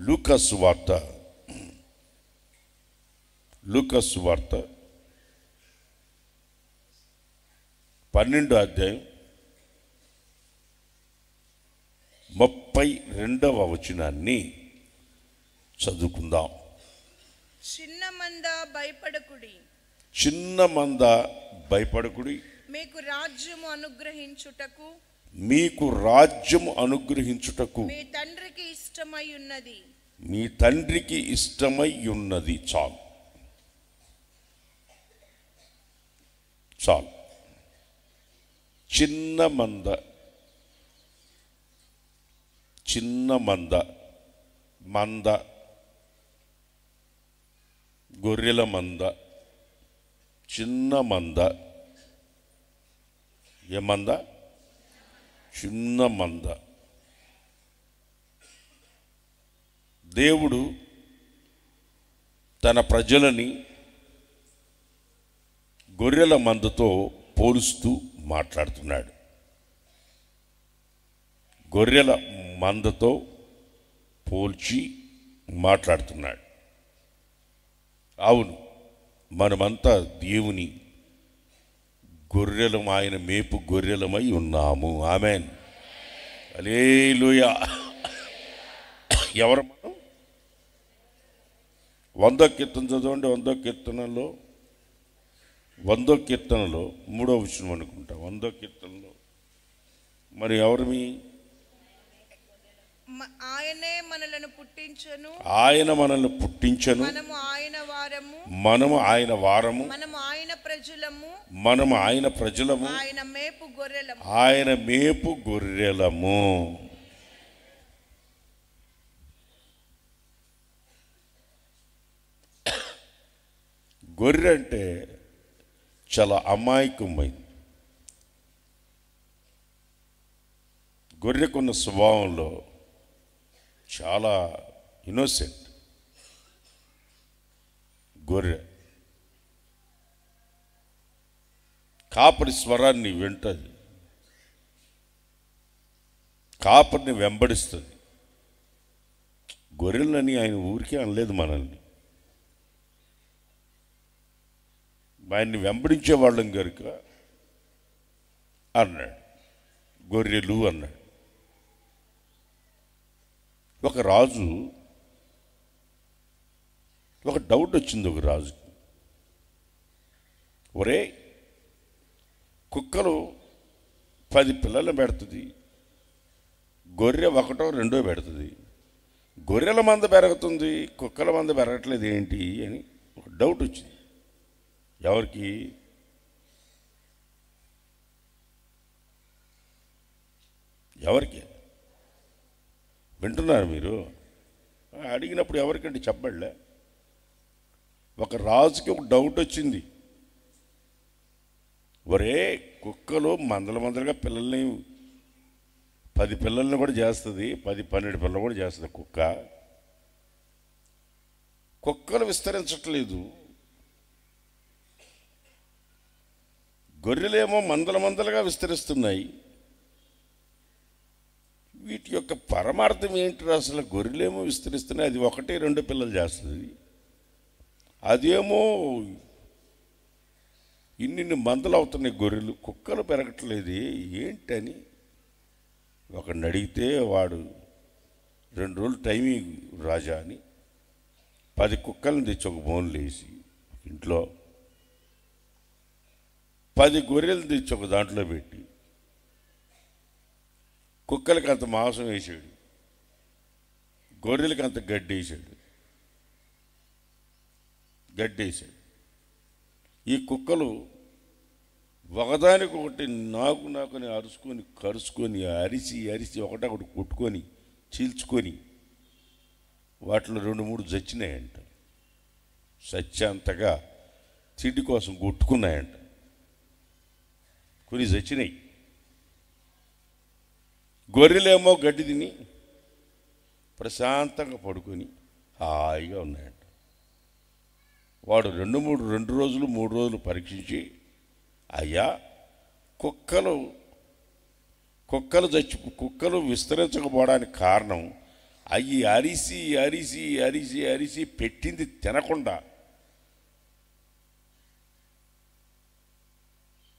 లూకాసు వార్త 12వ అధ్యాయం 32వ వచనాన్ని చదువుకుందాం. చిన్న మంద భయపడకుడి, మీకు రాజ్యము అనుగ్రహించుటకు మీ తండ్రికి ఇష్టమై ఉన్నది. చాలు. చిన్న మంద, గొర్రెల మంద, చిన్న మంద. ఏమంద? చిన్న మంద. దేవుడు తన ప్రజలని గొర్రెల మందతో పోలుస్తూ మాట్లాడుతున్నాడు. గొర్రెల మందతో పోల్చి మాట్లాడుతున్నాడు. అవును, మనమంతా దేవుని గొర్రెలం, ఆయన మేపు గొర్రెలమై ఉన్నాము. ఆమేన్, హల్లెలూయా. ఎవరు మనం? 100వ కీర్తన చదవండి. 100వ కీర్తనలో 3వ వచనం అనుకుంటా. 100వ కీర్తనలో మరి ఎవరిమి? ఆయనే మనలను పుట్టించెను, ఆయన మనల్ని పుట్టించెను, మనము ఆయన వారము, మనము ఆయన ప్రజలము, ఆయన మేపు గొర్రెలము. గొర్రె అంటే చాలా అమాయకమైంది. గొర్రెకున్న స్వభావంలో చాలా ఇన్నోసెంట్. గొర్రె కాపరి స్వరాన్ని వింటది, కాపరిని వెంబడిస్తుంది. గొర్రెలని ఆయన ఊరికే అనలేదు, మనల్ని ఆయన్ని వెంబడించే వాళ్ళం కనుక అన్నాడు, గొర్రెలు అన్నాడు. ఒక రాజు, ఒక డౌట్ వచ్చింది ఒక రాజుకి. ఒరే, కుక్కలు 10 పిల్లలు పెడుతుంది, గొర్రె 1 2 పెడుతుంది. గొర్రెల మంద పెరుగుతుంది, కుక్కల మంద పెరగట్లేదు ఏంటి అని ఒక డౌట్ వచ్చింది. ఎవరికి? వింటున్నారు మీరు? అడిగినప్పుడు ఎవరికంటే చెప్పలే. ఒక రాజుకి ఒక డౌట్ వచ్చింది. ఒరే, కుక్కలు మందలుగా పిల్లల్ని 10 పిల్లల్ని కూడా చేస్తుంది, 10-12 పిల్లలు కూడా చేస్తుంది కుక్కలు విస్తరించట్లేదు. గొర్రెలేమో మందలుగా విస్తరిస్తున్నాయి. వీటి యొక్క పరమార్థం ఏంటి? అసలు గొర్రెలేమో విస్తరిస్తున్నాయి, అది 1-2 పిల్లలు చేస్తుంది. అదేమో ఇన్ని మందలు అవుతున్నాయి గొర్రెలు, కుక్కలు పెరగట్లేదు ఏంటని ఒకడిని అడిగితే వాడు 2 రోజులు టైమింగ్ రాజా అని 10 కుక్కలను తెచ్చి ఒక బోన్లు వేసి ఇంట్లో 10 గొర్రెలు తెచ్చి ఒక దాంట్లో పెట్టి కుక్కలకి అంత మాంసం వేసాడు, గొర్రెలకి అంత గడ్డి వేసాడు. ఈ కుక్కలు ఒకదానికొకటి నాకుని కరుచుకొని అరిసి ఒకటొకటి కొట్టుకొని చీల్చుకొని వాటిలో 2-3 చచ్చినాయంట. సత్యాంతగా తిండి కోసం కొట్టుకున్నాయంట. కొన్ని చచ్చినాయి. గొర్రెలేమో గడ్డి తిని ప్రశాంతంగా పడుకొని హాయిగా ఉన్నాయంట. వాడు 2 రోజులు 3 రోజులు పరీక్షించి, అయ్యా, కుక్కలు విస్తరించకపోవడానికి కారణం అవి అరిసి అరిసి అరిసి అరిసి పెట్టింది తినకుండా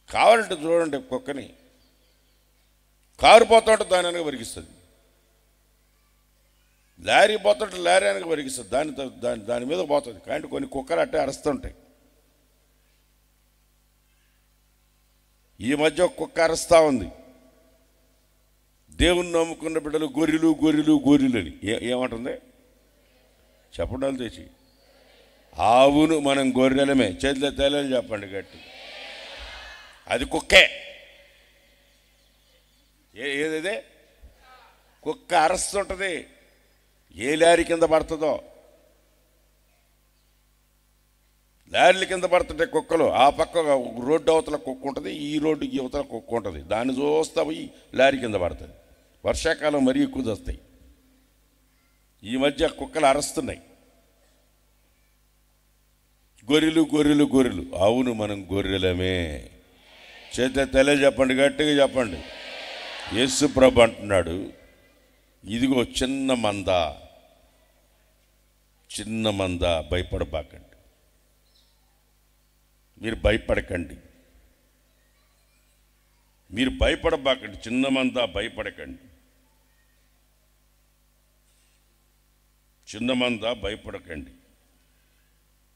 కావాలంటే చూడండి, కుక్కని కారు పోతుంటే దాని వెనక వరిగిస్తుంది, లారీ పోతుంటే లారీ వెనక వరిగిస్తుంది, దాని మీద పోతుంది. కానీ కొన్ని కుక్కలు అట్టే అరుస్తుంటాయి. ఈ మధ్య ఒక కుక్క అరుస్తూ ఉంది, దేవుణ్ణి నమ్ముకున్న బిడ్డలు గొర్రెలు గొర్రెలు గొర్రెలు అని. ఏమంటుంది చెప్పడాలు తెచ్చి? ఆవును మనం గొర్రెలమే. చేతిలో తేలని చెప్పండి గట్టి. అది కుక్కే. ఏదే కుక్క అరుస్తుంటుంది. ఏ లారీ కింద పడుతుందో, లారీల కింద పడుతుంటే కుక్కలు ఆ పక్క రోడ్డు అవతల కుక్క ఉంటుంది, ఈ రోడ్డుకి యువతల కుక్క ఉంటుంది. దాన్ని చూస్తా పోయి లారీ కింద పడుతుంది. వర్షాకాలం మరీ ఎక్కువ వస్తాయి. ఈ మధ్య కుక్కలు అరుస్తున్నాయి. గొర్రెలు గొర్రెలు గొర్రెలు. అవును మనం గొర్రెలమే. చేత తెలే చెప్పండి, గట్టిగా చెప్పండి. యేసు ప్రభు అంటున్నాడు, ఇదిగో చిన్న మంద, చిన్న మంద, భయపడబాకండి. మీరు భయపడకండి, మీరు భయపడబాకండి. చిన్న మంద, భయపడకండి. చిన్న మంద, భయపడకండి.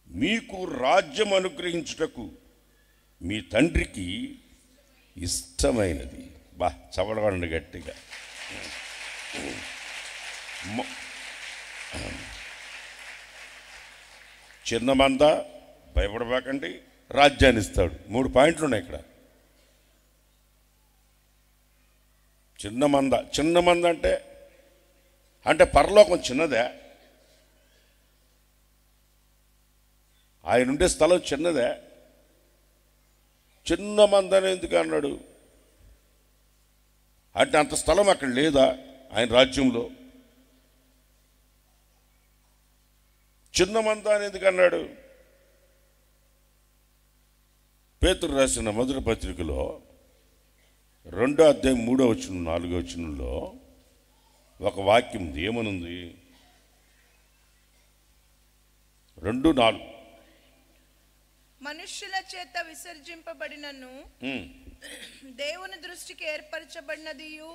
మీకు రాజ్యం అనుగ్రహించుటకు మీ తండ్రికి ఇష్టమైనది. బా చవడవండి గట్టిగా. చిన్న మంద, భయపడబాకండి, రాజ్యాన్ని ఇస్తాడు. 3 పాయింట్లు ఉన్నాయి ఇక్కడ. చిన్న మంద. చిన్న మంద అంటే పరలోకం చిన్నదే, ఆయన ఉండే స్థలం చిన్నదే. చిన్న మందని ఎందుకు అన్నాడు అంటే అంత స్థలం అక్కడ లేదా ఆయన రాజ్యంలో? చిన్న మంద అని ఎందుకు అన్నాడు? పేతురు రాసిన మొదటి పత్రికలో 2వ అధ్యాయం 3వ వచనం 4వ వచనంలో ఒక వాక్యం ఉంది. ఏమనుంది? 2:4 మనుష్యుల చేత విసర్జింపబడినను దేవుని దృష్టికి ఏర్పరచబడినదియు.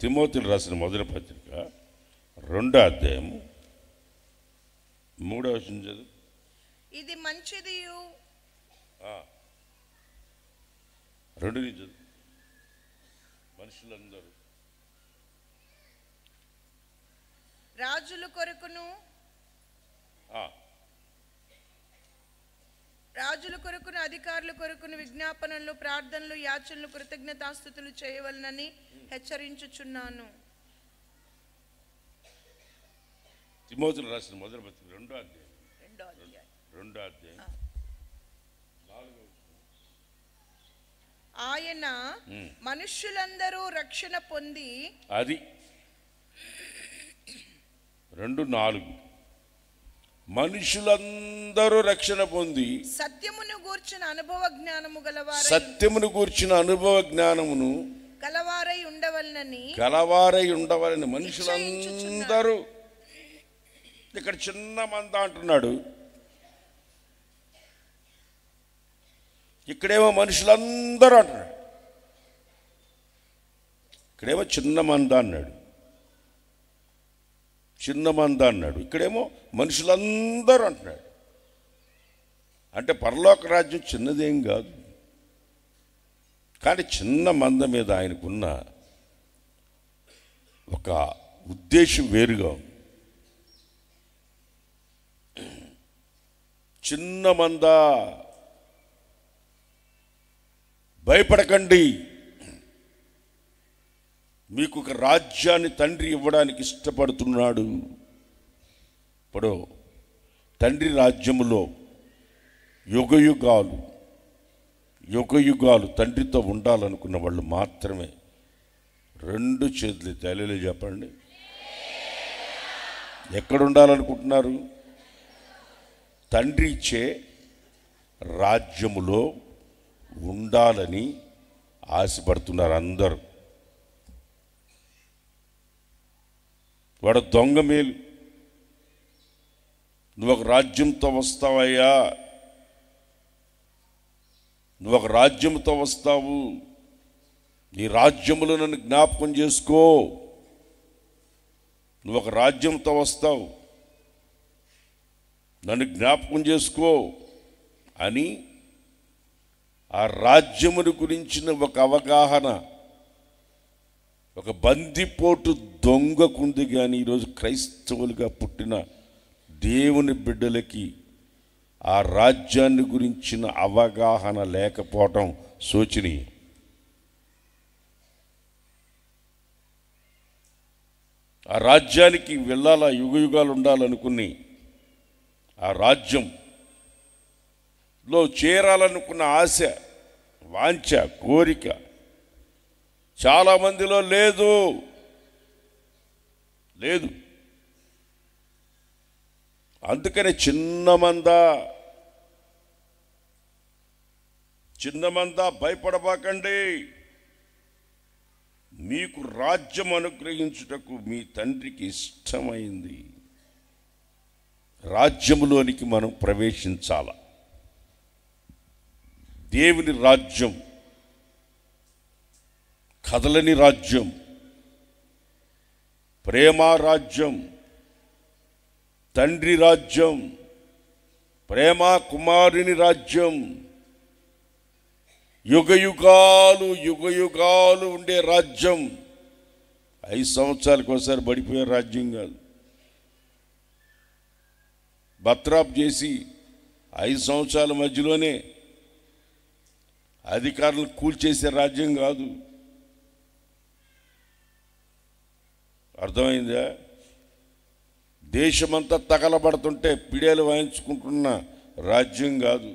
తిమోతిలు రాసిన మొదటి పత్రిక 2వ అధ్యాయం 3వ వచనం చదువు. ఇది మంచిదియు. 2 నుంచి చదువు. మనుషులందరూ రాజుల కొరకును అధికారుల కొరకును విజ్ఞాపనలు, ప్రార్థనలు, యాచనలు, కృతజ్ఞతాస్తుతులు చేయవలనని హెచ్చరించుచున్నాను. తిమోతిలు రాసిన మొదటి పత్రిక 2వ అధ్యాయం 2వ అధ్యాయం 4వ వచనం. ఆయన మనుష్యులందరూ రక్షణ పొంది, అది 2:4 మనుషులందరూ రక్షణ పొంది సత్యమును గూర్చిన అనుభవ జ్ఞానము గలవారై ఉండవలనని మనుషులందరూ. ఇక్కడ చిన్న మంద అంటున్నాడు, ఇక్కడేమో మనుషులందరూ అంటున్నాడు. ఇక్కడేమో చిన్న మంద అన్నాడు, చిన్న మంద అన్నాడు. ఇక్కడేమో మనుషులందరూ అంటున్నాడు. అంటే పరలోక రాజ్యం చిన్నదేం కాదు. కానీ చిన్న మంద మీద ఆయనకున్న ఒక ఉద్దేశం వేరుగా ఉంది. చిన్న మంద, భయపడకండి, మీకు ఒక రాజ్యాన్ని తండ్రి ఇవ్వడానికి ఇష్టపడుతున్నాడు. ఇప్పుడు తండ్రి రాజ్యములో యుగయుగాలు తండ్రితో ఉండాలనుకున్న వాళ్ళు మాత్రమే 2 చేతులు తల్లిలో చెప్పండి. ఎక్కడ ఉండాలనుకుంటున్నారు? తండ్రి ఇచ్చే రాజ్యములో ఉండాలని ఆశపడుతున్నారు అందరూ. వాడు దొంగ మేలు. నువ్వు ఒక రాజ్యంతో వస్తావయ్యా, నువ్వు ఒక రాజ్యంతో వస్తావు, నీ రాజ్యములో నన్ను జ్ఞాపకం చేసుకో, నువ్వు ఒక రాజ్యంతో వస్తావు, నన్ను జ్ఞాపకం చేసుకో అని ఆ రాజ్యమును గురించిన ఒక అవగాహన ఒక బందిపోటు దొంగకుంది. కానీ ఈరోజు క్రైస్తవులుగా పుట్టిన దేవుని బిడ్డలకి ఆ రాజ్యాన్ని గురించిన అవగాహన లేకపోవటం శోచనీయం. ఆ రాజ్యానికి వెళ్ళాలా, యుగయుగాలు ఉండాలనుకుని ఆ రాజ్యంలో చేరాలనుకున్న ఆశ, వాంఛ, కోరిక చాలామందిలో లేదు. అందుకనే చిన్న మంద భయపడబాకండి, మీకు రాజ్యం అనుగ్రహించుటకు మీ తండ్రికి ఇష్టమైంది. రాజ్యములోనికి మనం ప్రవేశించాల. దేవుని రాజ్యం కదలని రాజ్యం, ప్రేమ రాజ్యం, తండ్రి రాజ్యం, ప్రేమ కుమారుని రాజ్యం, యుగయుగాలు ఉండే రాజ్యం. 5 సంవత్సరాలకు ఒకసారి పడిపోయే రాజ్యం కాదు. బత్రాప్ చేసి 5 సంవత్సరాల మధ్యలోనే అధికారులను కూల్చేసే రాజ్యం కాదు. అర్థమైందా? దేశమంతా తగలబడుతుంటే పిడేలు వాయించుకుంటున్న రాజ్యం కాదు.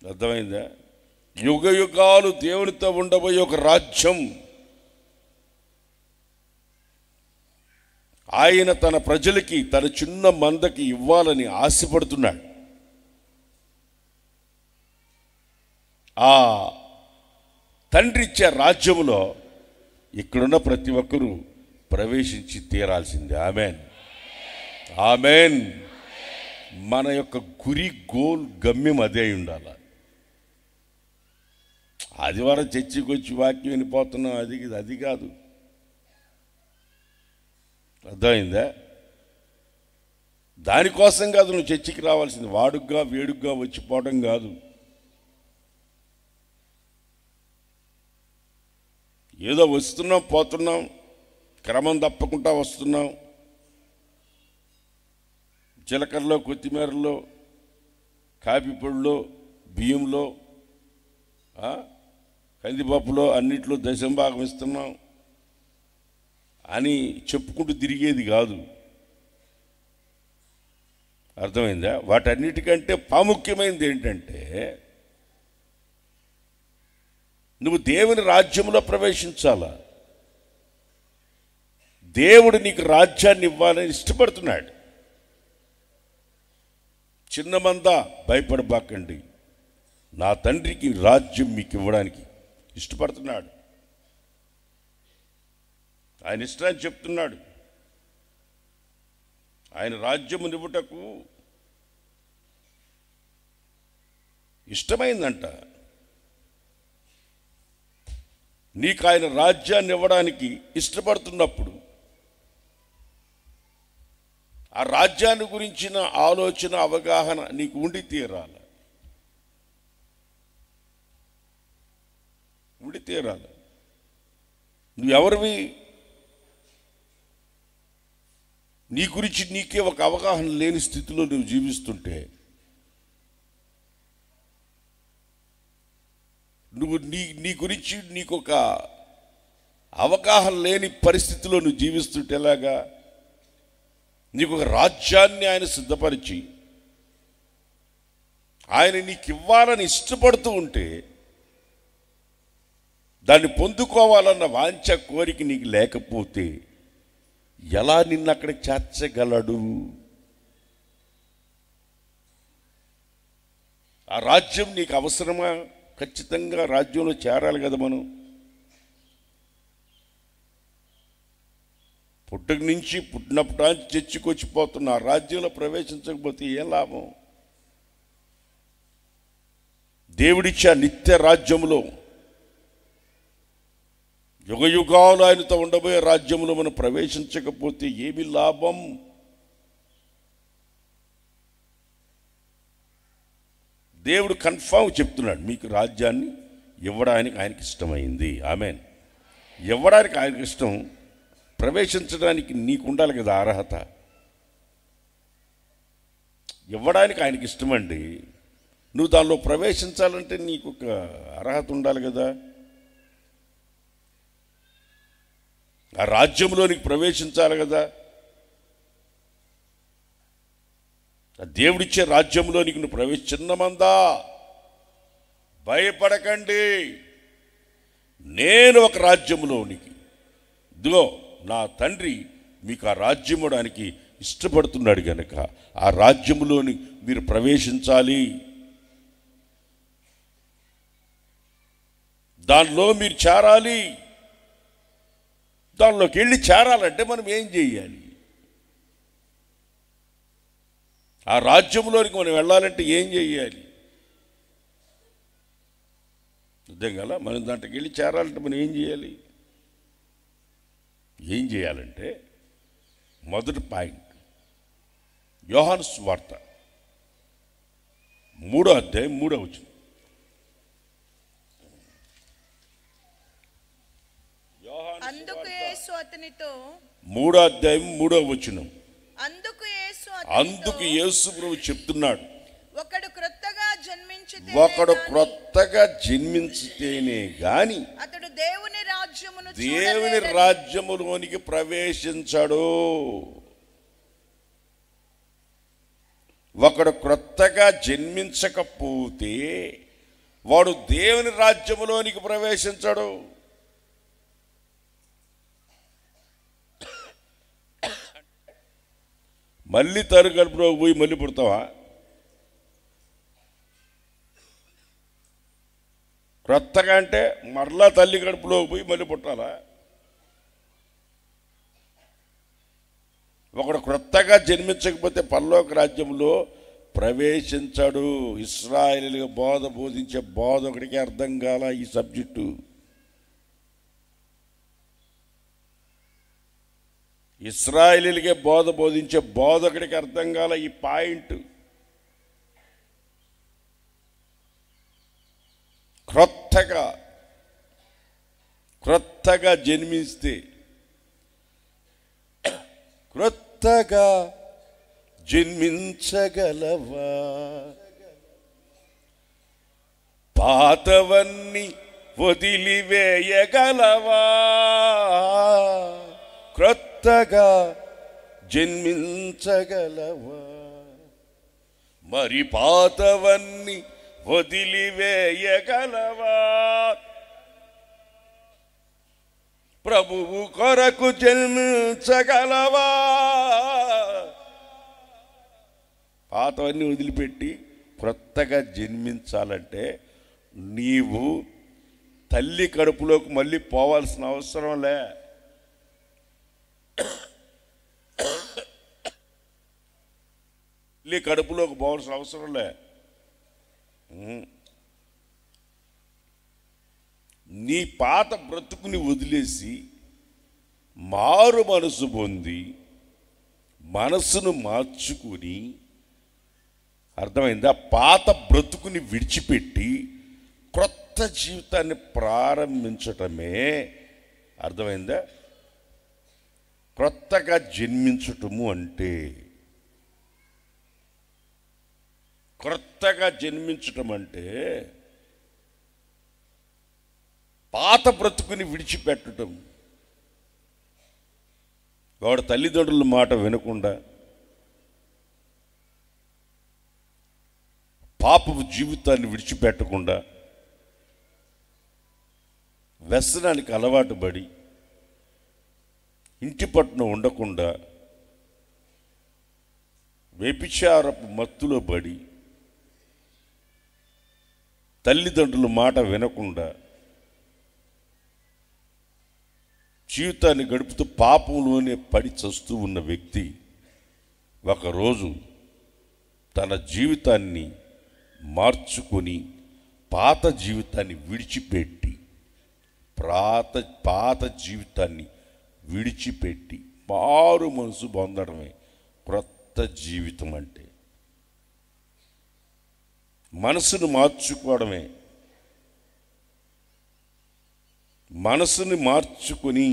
అర్థమైందా? యుగయుగాలు దేవునితో ఉండబోయే ఒక రాజ్యం ఆయన తన ప్రజలకి, తన చిన్న మందకి ఇవ్వాలని ఆశపడుతున్నాడు. ఆ తండ్రి ఇచ్చే రాజ్యములో ఇక్కడున్న ప్రతి ఒక్కరూ ప్రవేశించి తీరాల్సిందే. Amen, amen. మన యొక్క గురి, గోల్, గమ్యం అదే ఉండాలి. ఆదివారం చర్చికి వచ్చి వాక్యం వినిపోతున్నాం, అది కాదు. అర్థమైందా? దానికోసం కాదు నువ్వు చర్చికి రావాల్సింది. వాడుగ్గా వేడుగ్గా వచ్చిపోవడం కాదు. ఏదో వస్తున్నాం, పోతున్నాం, క్రమం తప్పకుండా వస్తున్నాం. జీలకర్రలో, కొత్తిమీరలో, కాఫీ పొడిలో, బియ్యంలో, కందిపప్పులో అన్నిట్లో దశంభాగం ఇస్తున్నాం అని చెప్పుకుంటూ తిరిగేది కాదు. అర్థమైందా? వాటన్నిటికంటే ప్రాముఖ్యమైనది ఏంటంటే నువ్వు దేవుని రాజ్యంలో ప్రవేశించాలా. దేవుడు నీకు రాజ్యాన్ని ఇవ్వాలని ఇష్టపడుతున్నాడు. చిన్న మంద భయపడబాకండి, నా తండ్రికి రాజ్యం మీకు ఇవ్వడానికి ఇష్టపడుతున్నాడు. ఆయన ఇష్టాన్ని చెప్తున్నాడు. ఆయన రాజ్యము నివ్వుటకు ఇష్టమైందంట. నీకు ఆయన రాజ్యాన్ని ఇవ్వడానికి ఇష్టపడుతున్నప్పుడు ఆ రాజ్యాన్ని గురించిన ఆలోచన, అవగాహన నీకు ఉండి తీరాలి. నువ్వెవరివి? నీ గురించి నీకే ఒక అవగాహన లేని స్థితిలో నువ్వు జీవిస్తుంటే, నువ్వు నీ గురించి నీకు ఒక అవగాహన లేని పరిస్థితిలో నువ్వు జీవిస్తుంటే ఎలాగా? నీకు ఒక రాజ్యాన్ని ఆయన సిద్ధపరిచి ఆయన నీకు ఇవ్వాలని ఇష్టపడుతూ ఉంటే దాన్ని పొందుకోవాలన్న వాంఛ, కోరిక నీకు లేకపోతే ఎలా నిన్ను అక్కడికి చేర్చగలడు? ఆ రాజ్యం నీకు అవసరమా? ఖచ్చితంగా రాజ్యంలో చేరాలి కదా మనం. పుట్టుక నుంచి పుట్టినప్పటి నుంచి చర్చికొచ్చిపోతున్న ఆ రాజ్యంలో ప్రవేశించకపోతే ఏం లాభం? దేవుడిచ్చే నిత్య రాజ్యములో, యుగయుగాలు ఆయనతో ఉండబోయే రాజ్యంలో మనం ప్రవేశించకపోతే ఏమి లాభం? దేవుడు కన్ఫామ్ చెప్తున్నాడు, మీకు రాజ్యాన్ని ఇవ్వడానికి ఆయనకి ఇష్టమైంది. ఆమేన్. ఇవ్వడానికి ఆయనకి ఇష్టం, ప్రవేశించడానికి నీకు ఉండాలి కదా అర్హత. ఇవ్వడానికి ఆయనకి ఇష్టమండి. నువ్వు దానిలో ప్రవేశించాలంటే నీకు ఒక అర్హత ఉండాలి కదా. ఆ రాజ్యంలోనికి ప్రవేశించాలి కదా. ఆ దేవుడిచ్చే రాజ్యంలోనికి నువ్వు చిన్నమందా భయపడకండి, నేను ఒక రాజ్యంలోనికి, ఇదిగో నా తండ్రి మీకు ఆ రాజ్యం ఇవ్వడానికి ఇష్టపడుతున్నాడు కనుక ఆ రాజ్యంలోని మీరు ప్రవేశించాలి. దానిలో మీరు చేరాలి. దానిలోకి వెళ్ళి చేరాలంటే మనం ఏం చేయాలి? ఆ రాజ్యంలోనికి మనం వెళ్ళాలంటే ఏం చేయాలి? అర్థం కదా. మనం దాంట్లోకి వెళ్ళి చేరాలంటే మనం ఏం చేయాలి? ఏం చేయాలంటే మొదటి పాయింట్, యోహాను సువార్త 3వ అధ్యాయం 3వ వచనం. అందుకు యేసు అతనితో, 3వ అధ్యాయం 3వ వచనం. అందుకు యేసు ప్రభు చెప్తున్నాడు, ఒకడు క్రొత్తగా జన్మించితేనే గాని అతడు దేవుని రాజ్యములోనికి ప్రవేశించడు. ఒకడు క్రొత్తగా జన్మించకపోతే వాడు దేవుని రాజ్యములోనికి ప్రవేశించడు. మళ్ళీ తరుగడుపులో పోయి మళ్ళీ పుడతావా? క్రొత్తగా అంటే మరలా తల్లి కడుపులో పోయి మళ్ళీ పుట్టాలా? ఒకడు క్రొత్తగా జన్మించకపోతే పరలోక రాజ్యంలో ప్రవేశించడు. ఇశ్రాయేలుగా బోధించే బోధకుడికి అర్థం కాల ఈ సబ్జెక్టు. ఇశ్రాయేలుగా బోధించే బోధకుడికి అర్థం కాల ఈ పాయింట్. క్రొత్తగా జన్మిస్తే, క్రొత్తగా జన్మించగలవా? పాతవన్నీ వదిలివేయగలవా? క్రొత్తగా జన్మించగలవా? మరి పాతవన్నీ వదిలివేయగలవా? ప్రభువు కొరకు జన్మించగలవా? పాతవన్నీ వదిలిపెట్టి క్రొత్తగా జన్మించాలంటే నీవు తల్లి కడుపులోకి మళ్ళీ పోవాల్సిన అవసరం లే. తల్లి కడుపులోకి పోవాల్సిన అవసరం లే. నీ పాత బ్రతుకుని వదిలేసి మారు మనసు పొంది మనసును మార్చుకుని, అర్థమైందా? పాత బ్రతుకుని విడిచిపెట్టి క్రొత్త జీవితాన్ని ప్రారంభించటమే, అర్థమైందా, క్రొత్తగా జన్మించటము అంటే. క్రొత్తగా జన్మించటం అంటే పాత బ్రతుకుని విడిచిపెట్టడం. వాడు తల్లిదండ్రుల మాట వినకుండా పాపపు జీవితాన్ని విడిచిపెట్టకుండా వ్యసనానికి అలవాటు పడి ఇంటి పట్టున ఉండకుండా వ్యభిచారపు మత్తులో పడి తల్లిదండ్రుల మాట వినకుండా జీవితాన్ని గడుపుతూ పాపంలోనే పడి చస్తూ ఉన్న వ్యక్తి ఒకరోజు తన జీవితాన్ని మార్చుకొని పాత జీవితాన్ని విడిచిపెట్టి పాత జీవితాన్ని విడిచిపెట్టి మారు మనసు పొందడమే క్రొత్త జీవితం అంటే. మనసును మార్చుకోవడమే. మనసుని మార్చుకొని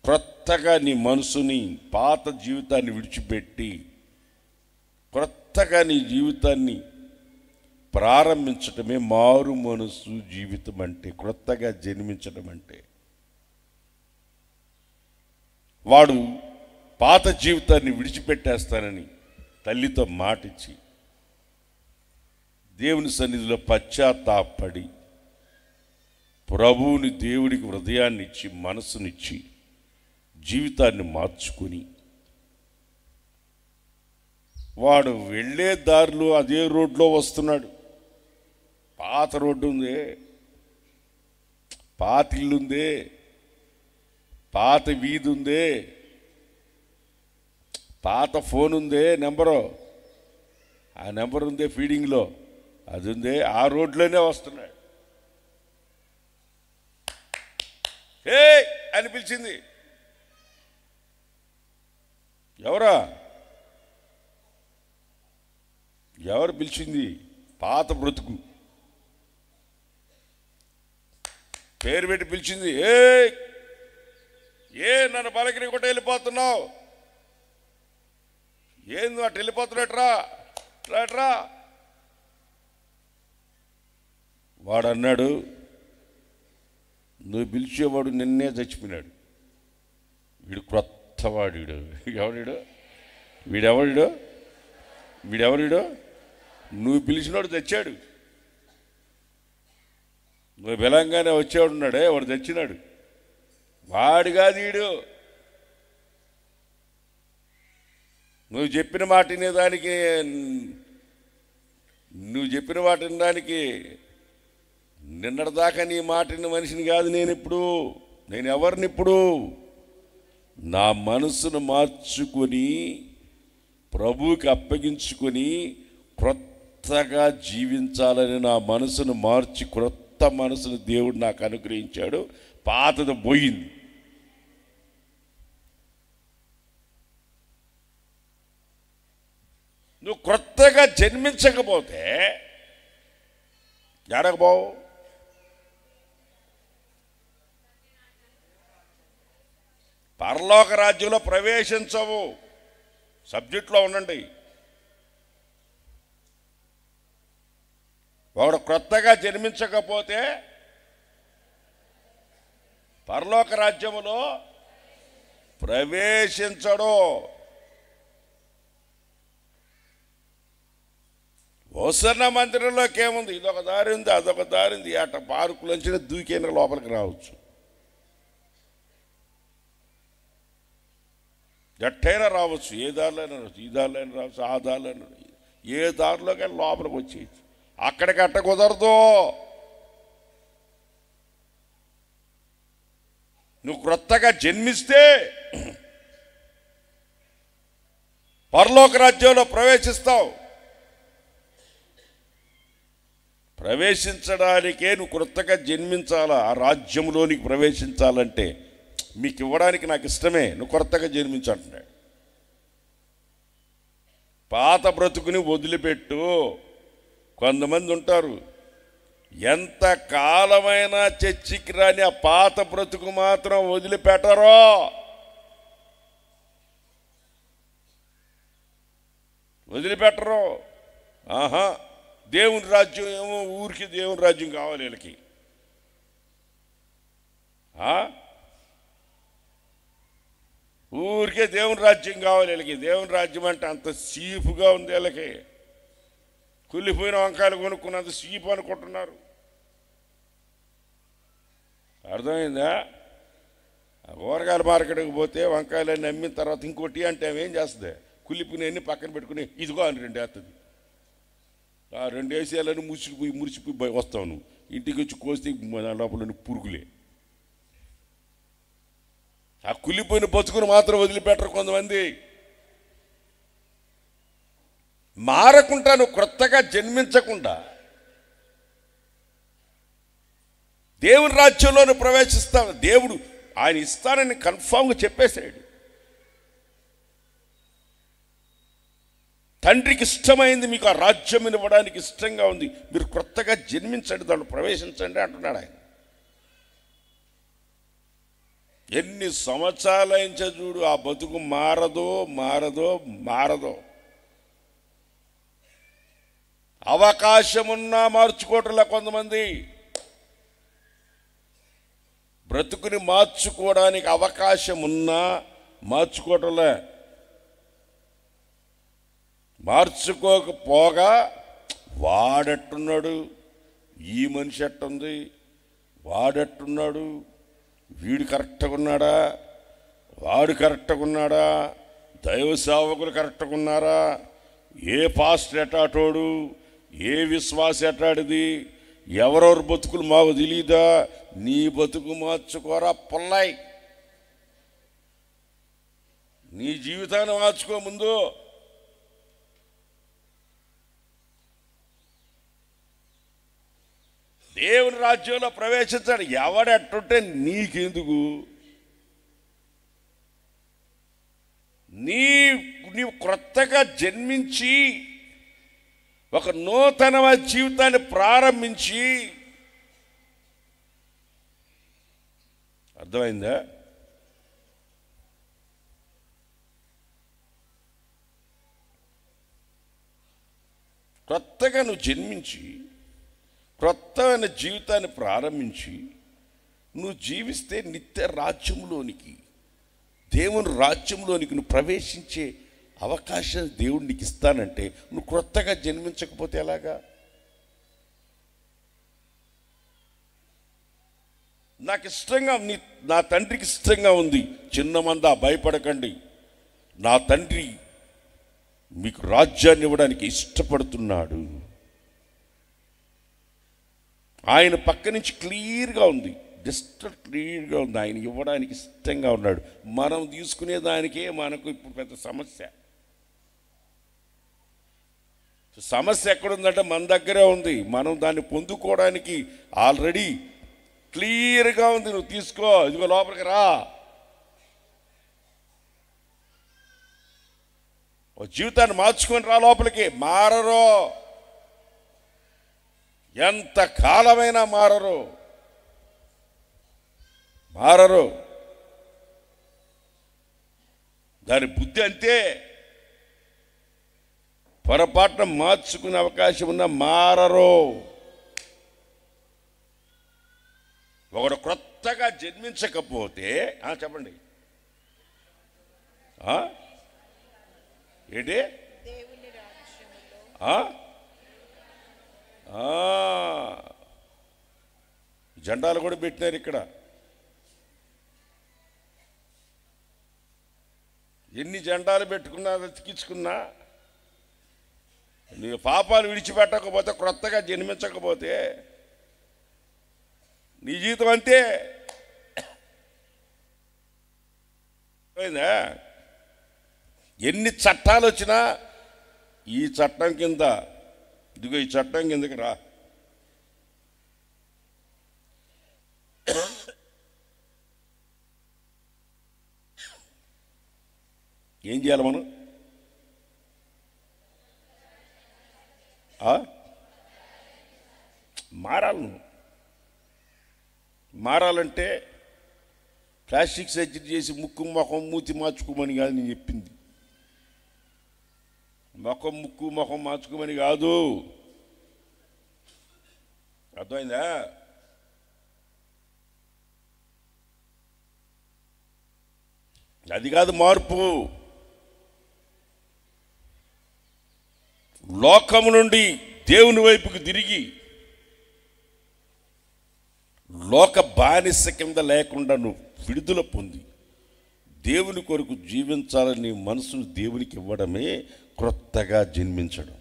క్రొత్తగా నీ మనసుని పాత జీవితాన్ని విడిచిపెట్టి క్రొత్తగా నీ జీవితాన్ని ప్రారంభించటమే మారు మనసు జీవితం అంటే, క్రొత్తగా జన్మించడం అంటే. వాడు పాత జీవితాన్ని విడిచిపెట్టేస్తానని తల్లితో మాటిచ్చి దేవుని సన్నిధిలో పశ్చాత్తాపడి ప్రభువుని దేవుడికి హృదయాన్ని ఇచ్చి మనసునిచ్చి జీవితాన్ని మార్చుకొని వాడు వెళ్ళే దారిలో అదే రోడ్లో వస్తున్నాడు. పాత రోడ్డు ఉందే, పాత ఇల్లుందే, పాత వీధి ఉందే, పాత ఫోన్ ఉందే, నెంబరు ఆ నెంబర్ ఉందే ఫీడింగ్లో, అది ఉందే, ఆ రోడ్లోనే వస్తున్నాడు. హే అని పిలిచింది. ఎవరు పిలిచింది? పాత బ్రతుకు పేరు పెట్టి పిలిచింది. నన్ను బలకిరి కొట్ట వెళ్ళిపోతున్నావు, ఏంది అటు వెళ్ళిపోతున్నట్రా రాట్రా. వాడు అన్నాడు, నువ్వు పిలిచేవాడు నిన్నే చచ్చిపోయినాడు, వీడు క్రొత్తవాడు. వీడెవడు? నువ్వు పిలిచినోడు తెచ్చాడు, నువ్వు బలంగానే వచ్చేవాడు ఉన్నాడే, వాడు తెచ్చినాడు. వాడు కాదు వీడు. నువ్వు చెప్పిన మాట వినేదానికి, నిన్నటిదాకా నీ మాటిన మనిషిని కాదు నేను ఎవరినిప్పుడు నా మనసును మార్చుకొని ప్రభువుకి అప్పగించుకొని క్రొత్తగా జీవించాలని నా మనసును మార్చి క్రొత్త మనసును దేవుడు నాకు అనుగ్రహించాడు. పాతది పోయింది. నువ్వు క్రొత్తగా జన్మించకపోతే ఎడకపోవు. పరలోక రాజ్యంలో ప్రవేశించవు. సబ్జెక్ట్లో ఉండండి. వాడు క్రొత్తగా జన్మించకపోతే పరలోక రాజ్యములో ప్రవేశించడు. హోసన్న మందిరంలోకి ఏముంది? ఇదొక దారి ఉంది, అదొక దారి ఉంది. అట్ట పార్కులోంచి దూకేన లోపలికి రావచ్చు. ఎట్టైనా రావచ్చు, ఏ దారిలోనే రావచ్చు, ఈ దారిలోనే రావచ్చు, ఆ దారిలోనే, ఏ దారిలోకి లోపలికి వచ్చేయచ్చు. అక్కడికి అట్ట కుదరదు. నువ్వు క్రొత్తగా జన్మిస్తే పరలోక రాజ్యంలో ప్రవేశిస్తావు. ప్రవేశించడానికే నువ్వు క్రొత్తగా జన్మించాలా. ఆ రాజ్యంలోనికి ప్రవేశించాలంటే మీకు ఇవ్వడానికి నాకు ఇష్టమే, నువ్వు క్రొత్తగా జన్మించంటున్నాడు. పాత బ్రతుకుని వదిలిపెట్టు. కొంతమంది ఉంటారు, ఎంత కాలమైనా చర్చికి రాని ఆ పాత బ్రతుకు మాత్రం వదిలిపెట్టరో. ఆహా, దేవుని రాజ్యం ఏమో, ఊరికి దేవుని రాజ్యం కావాలి వీళ్ళకి. ఊరికే దేవుని రాజ్యం కావాలి వీళ్ళకి. దేవుని రాజ్యం అంటే అంత సీపుగా ఉంది వీళ్ళకి. కుళ్ళిపోయిన వంకాయలు కొనుక్కున్నంత సీపు అనుకుంటున్నారు. అర్థమైందా? కూరగాయల మార్కెట్కి పోతే వంకాయలన్నీ అమ్మిన తర్వాత ఇంకోటి అంటే ఆమె ఏం చేస్తుంది? కుళ్ళిపోయినవన్నీ పక్కన పెట్టుకుని ఇదిగో అని 2 వేస్తుంది. ఆ 2 వేసేయాలని మురిసిపోయి వస్తావు. నువ్వు ఇంటికి వచ్చి కోస్తే లోపల పురుగులే. ఆ కులిపోయిన బతుకుని మాత్రం వదిలిపెట్టరు కొంతమంది. మారకుండా, నువ్వు క్రొత్తగా జన్మించకుండా దేవుని రాజ్యంలోనే ప్రవేశిస్తావు. దేవుడు ఆయన ఇస్తానని కన్ఫామ్గా చెప్పేశాడు. తండ్రికి ఇష్టమైంది మీకు ఆ రాజ్యం ఇవ్వడానికి ఇష్టంగా ఉంది, మీరు క్రొత్తగా జన్మించండి, దాంట్లో ప్రవేశించండి అంటున్నాడు ఆయన. ఎన్ని సంవత్సరాలైంచే చూడు, ఆ బతుకు మారదో మారదో మారదో. అవకాశమున్నా మార్చుకోవటంలా కొంతమంది. బ్రతుకుని మార్చుకోవడానికి అవకాశం ఉన్నా మార్చుకోవటంలే. మార్చుకోకపోగా వాడట్టున్నాడు, ఈ మనిషి ఎట్టుంది, వాడట్టున్నాడు, వీడు కరెక్ట్గా ఉన్నాడా, వాడు కరెక్ట్గా ఉన్నాడా, దైవ సేవకులు కరెక్ట్గా ఉన్నారా, ఏ పాస్టర్ ఎటాటోడు, ఏ విశ్వాస ఎటాడిది, ఎవరెవరు బతుకులు మాకు తెలీదా. నీ బతుకు మార్చుకోరా పొల్లాయి, నీ జీవితాన్ని మార్చుకో ముందు. దేవుని రాజ్యంలో ప్రవేశించాడు. ఎవడెట్టుంటే నీకెందుకు? నీవు క్రొత్తగా జన్మించి ఒక నూతనమైన జీవితాన్ని ప్రారంభించి, అర్థమైందా? క్రొత్తగా నువ్వు జన్మించి క్రొత్తమైన జీవితాన్ని ప్రారంభించి నువ్వు జీవిస్తే నిత్య రాజ్యంలోనికి, దేవుని రాజ్యంలోనికి నువ్వు ప్రవేశించే అవకాశం దేవుడు నీకు ఇస్తానంటే నువ్వు క్రొత్తగా జన్మించకపోతే ఎలాగా? నాకు ఇష్టంగా, నా తండ్రికి ఇష్టంగా ఉంది. చిన్న మంద భయపడకండి, నా తండ్రి మీకు రాజ్యాన్ని ఇవ్వడానికి ఇష్టపడుతున్నాడు. ఆయన పక్క నుంచి క్లియర్గా ఉంది, జస్ట్ క్లియర్గా ఉంది, ఆయన ఇవ్వడానికి ఇష్టంగా ఉన్నాడు. మనం తీసుకునే దానికే మనకు ఇప్పుడు పెద్ద సమస్య. సమస్య ఎక్కడుందంటే మన దగ్గరే ఉంది. మనం దాన్ని పొందుకోవడానికి ఆల్రెడీ క్లియర్గా ఉంది. నువ్వు తీసుకో, ఇదిగో లోపలికి రా. జీవితాన్ని మార్చుకొని రా లోపలికి. మారరు, ఎంత కాలమైనా మారరు. దాని బుద్ధి అంతే. పొరపాటున మార్చుకునే అవకాశం ఉన్న మారరు. ఒకడు క్రొత్తగా జన్మించకపోతే చెప్పండి ఏంటి? దేవుని రాజ్యములో జెండాలు కూడా పెట్టినారు ఇక్కడ. ఎన్ని జెండాలు పెట్టుకున్నా, అతికించుకున్నా, నీ పాపాలు విడిచిపెట్టకపోతే, క్రొత్తగా జన్మించకపోతే నీ జీవితం అంతే. ఎన్ని చట్టాలు వచ్చినా ఈ చట్టం కింద, ఇదిగో ఈ చట్టం కిందకి రా, ఏం చేయాలి మనం? మారాలి. నువ్వు మారాలంటే ప్లాస్టిక్ సర్జరీ చేసి ముక్కు ముఖం మూతి మార్చుకోమని కాదు నేను చెప్పింది. ముక్కు ముఖం మార్చుకోమని కాదు, అర్థమైందా? అది కాదు మార్పు. లోకము నుండి దేవుని వైపుకు తిరిగి లోక బానిస కింద లేకుండా నువ్వు విడుదల పొంది దేవుని కొరకు జీవించాలని మనసును దేవునికి ఇవ్వడమే క్రొత్తగా జన్మించడం.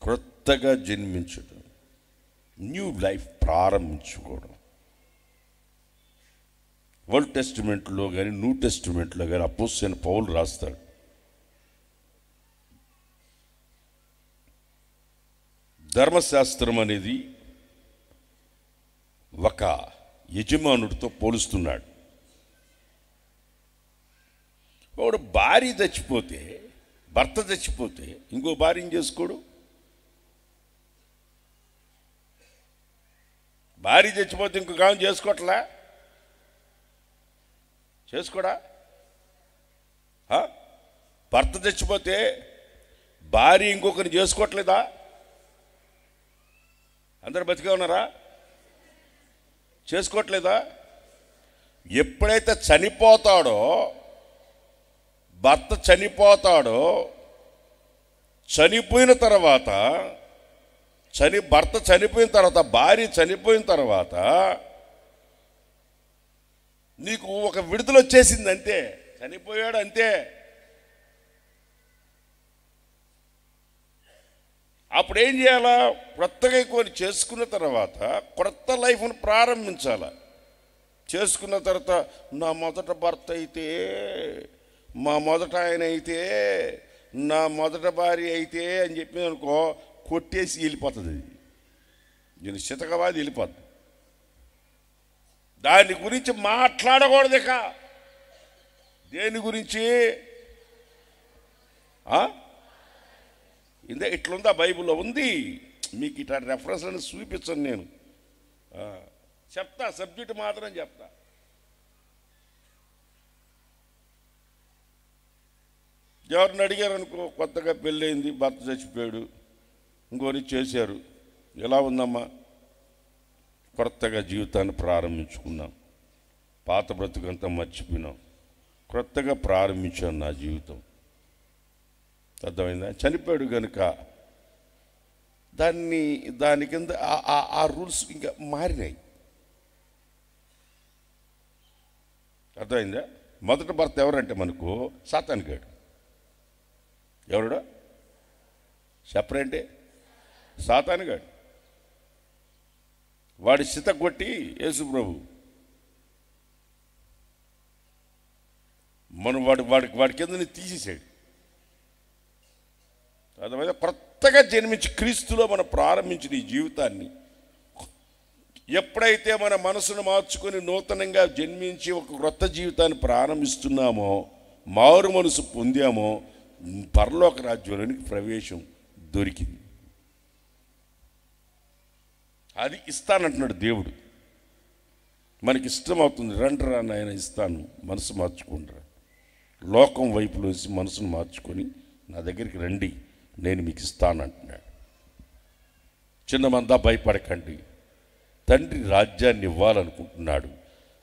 క్రొత్తగా జన్మించడం, న్యూ లైఫ్ ప్రారంభించుకోవడం. ఓల్డ్ టెస్టిమెంట్లో కానీ న్యూ టెస్టిమెంట్లో కానీ అపోస్తలుడైన పౌలు రాస్తాడు. ధర్మశాస్త్రం అనేది ఒక యజమానుడితో పోలుస్తున్నాడు. వాడు భార్య చచ్చిపోతే, భర్త చచ్చిపోతే ఇంకో భార్యను చేసుకోడు. భార్య చచ్చిపోతే ఇంకొక ఆమె చేసుకోవట్లా, చేసుకోడా? భర్త చచ్చిపోతే భార్య ఇంకొకరిని చేసుకోవట్లేదా? అందరు బతికే ఉన్నారా? చేసుకోవట్లేదా? ఎప్పుడైతే చనిపోతాడో, భర్త చనిపోతాడో, చనిపోయిన తర్వాత భర్త చనిపోయిన తర్వాత, భార్య చనిపోయిన తర్వాత నీకు ఒక విడుదల వచ్చేసింది అంతే. చనిపోయాడు అంతే. అప్పుడు ఏం చేయాలా? కొత్తగా కొన్ని చేసుకున్న తర్వాత కొత్త లైఫ్ను ప్రారంభించాల. చేసుకున్న తర్వాత నా మొదట భర్త అయితే, మా మొదట ఆయన అయితే, నా మొదట భార్య అయితే అని చెప్పింది అనుకో, కొట్టేసి వెళ్ళిపోతుంది. నేను శతకవాది వెళ్ళిపోద్ది. దాని గురించి మాట్లాడకూడదు. ఇక దేని గురించి? ఇందే ఇట్లుందా? బైబిల్లో ఉంది. మీకు ఇట్లా రెఫరెన్స్ అని చూపించను నేను. చెప్తా, సబ్జెక్ట్ మాత్రం చెప్తా. ఎవరిని అడిగారు అనుకో, కొత్తగా పెళ్ళయింది, భర్త చచ్చిపోయాడు, ఇంకోరి చేశారు, ఎలా ఉందమ్మా? కొత్తగా జీవితాన్ని ప్రారంభించుకున్నాం, పాత బ్రతుకంతా మర్చిపోయినాం, కొత్తగా ప్రారంభించాను నా జీవితం. అర్థమైందా? చనిపోయాడు కనుక దాని కింద ఆ రూల్స్ ఇంకా మారినాయి. అర్థమైందా? మొదటి భర్త ఎవరంటే మనకు సాతానుగాడు. ఎవరుడా? చెప్పరంటే సాతానుగాడు. వాడి చిత కొట్టి యేసు ప్రభు మనం వాడి కింద తీసేసాడు. అర్థమైనా? కొత్తగా జన్మించి క్రీస్తులో మనం ప్రారంభించిన ఈ జీవితాన్ని ఎప్పుడైతే మన మనసును మార్చుకొని నూతనంగా జన్మించి ఒక క్రొత్త జీవితాన్ని ప్రారంభిస్తున్నామో, మారు మనసు పొందామో, పరలోక రాజ్యంలోనికి ప్రవేశం దొరికింది. అది ఇస్తానంటున్నాడు దేవుడు. మనకి ఇష్టం అవుతుంది. రండ్రా నాయన ఇస్తాను, మనసు మార్చుకుంటారా, లోకం వైపులోంచి మనసును మార్చుకొని నా దగ్గరికి రండి, నేను మీకు ఇస్తానంటున్నాడు. చిన్నమందా భయపడకండి, తండ్రి రాజ్యాన్ని ఇవ్వాలనుకుంటున్నాడు.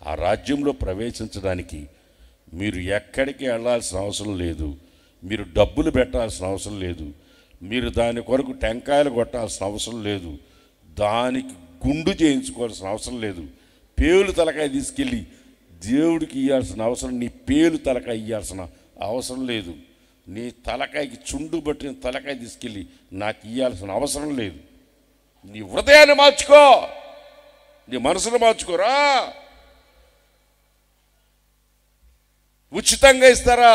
ఆ రాజ్యంలో ప్రవేశించడానికి మీరు ఎక్కడికి వెళ్ళాల్సిన అవసరం లేదు, మీరు డబ్బులు పెట్టాల్సిన అవసరం లేదు, మీరు దాని కొరకు టెంకాయలు కొట్టాల్సిన అవసరం లేదు, దానికి గుండు చేయించుకోవాల్సిన అవసరం లేదు, పేలు తలకాయ తీసుకెళ్ళి దేవుడికి ఇవ్వాల్సిన అవసరం, నీ పేలు తలకాయ ఇవ్వాల్సిన అవసరం లేదు, నీ తలకాయకి చుండు పట్టిన తలకాయ తీసుకెళ్ళి నాకు ఇవ్వాల్సిన అవసరం లేదు. నీ హృదయాన్ని మార్చుకో, నీ మనసును మార్చుకోరా. ఉచితంగా ఇస్తారా?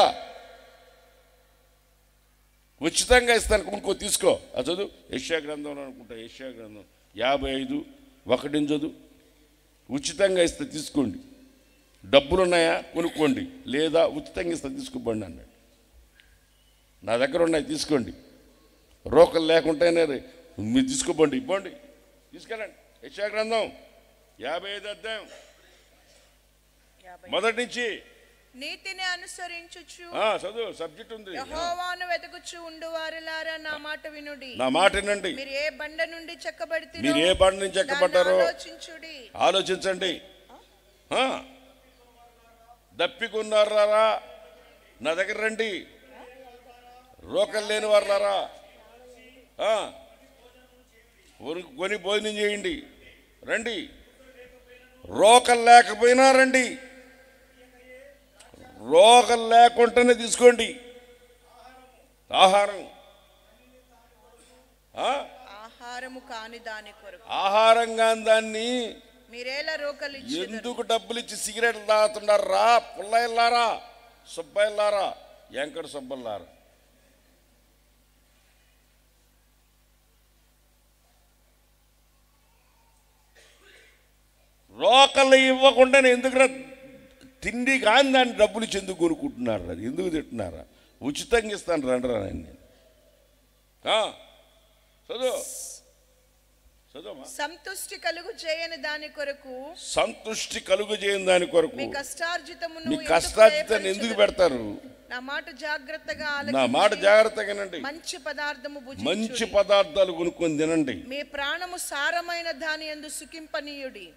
ఉచితంగా ఇస్తాను, ఇంకో తీసుకో. అది చదువు, యెషయా గ్రంథంలో అనుకుంటా, యెషయా గ్రంథం 55:1 చదువు. ఉచితంగా ఇస్తే తీసుకోండి, డబ్బులు ఉన్నాయా కొనుక్కోండి, లేదా ఉచితంగా ఇస్తే తీసుకోబండి అన్నాడు. నా దగ్గర ఉన్నాయి తీసుకోండి, రోకలు లేకుంటేనే మీరు తీసుకోబండి, ఇవ్వండి, తీసుకెళ్ళండి. యెషయా గ్రంథం 55 అధ్యాయం మొదటి నుంచి. నీతిని అనుసరించుచు చదువు, సబ్జెక్ట్ ఉంది. యెహోవాను వెతుకుచు ఉండువారులారా నా మాట వినుడి. నా మాట వినండి. మీరు ఏ బండ నుండి చెక్కబడితే, మీరు ఏ బండ నుంచి చెక్కబడ్డారో ఆలోచించండి. దప్పికున్నారా నా దగ్గర రండి, రోకలు లేని వారులారా కొని భోజనం చేయండి, రండి. రోకలు లేకపోయినా రండి, రోగం లేకుండానే తీసుకోండి ఆహారం. ఆహారము కాని దాని కొరకు, ఆహారం కాని దాన్ని మీరేలా రోకలిచ్చెదరు? ఎందుకు డబ్బులు ఇచ్చి సిగరెట్లు తాగుతున్నారా? పుల్లయ్యలారా, సుబ్బయ్యలారా, వెంకట సుబ్బల్లారా, రోకలు ఇవ్వకుండా ఎందుకు తిండి కానీ దాన్ని డబ్బులు ఇచ్చి ఎందుకు కొనుక్కుంటున్నారు? అది ఎందుకు తింటున్నారా? ఉచితంగా ఇస్తాను రండి నేను. చదువు చదువు. సంతుష్టి కలుగు చేయని దాని కొరకు, సంతుష్టి కలుగు చేయని దాని కొరకు మీ కష్టార్జితమును మీ కష్టార్జితాన్ని ఎందుకు పెడతారు? నా మాట జాగ్రత్తగా నా మాట జాగ్రత్తగా వినండి. మంచి పదార్థము భుజించుడి, మంచి పదార్థాలు కొనుక్కొని తినండి. మీ ప్రాణము సారమైన దాని యందు సుఖింపనీయుడి.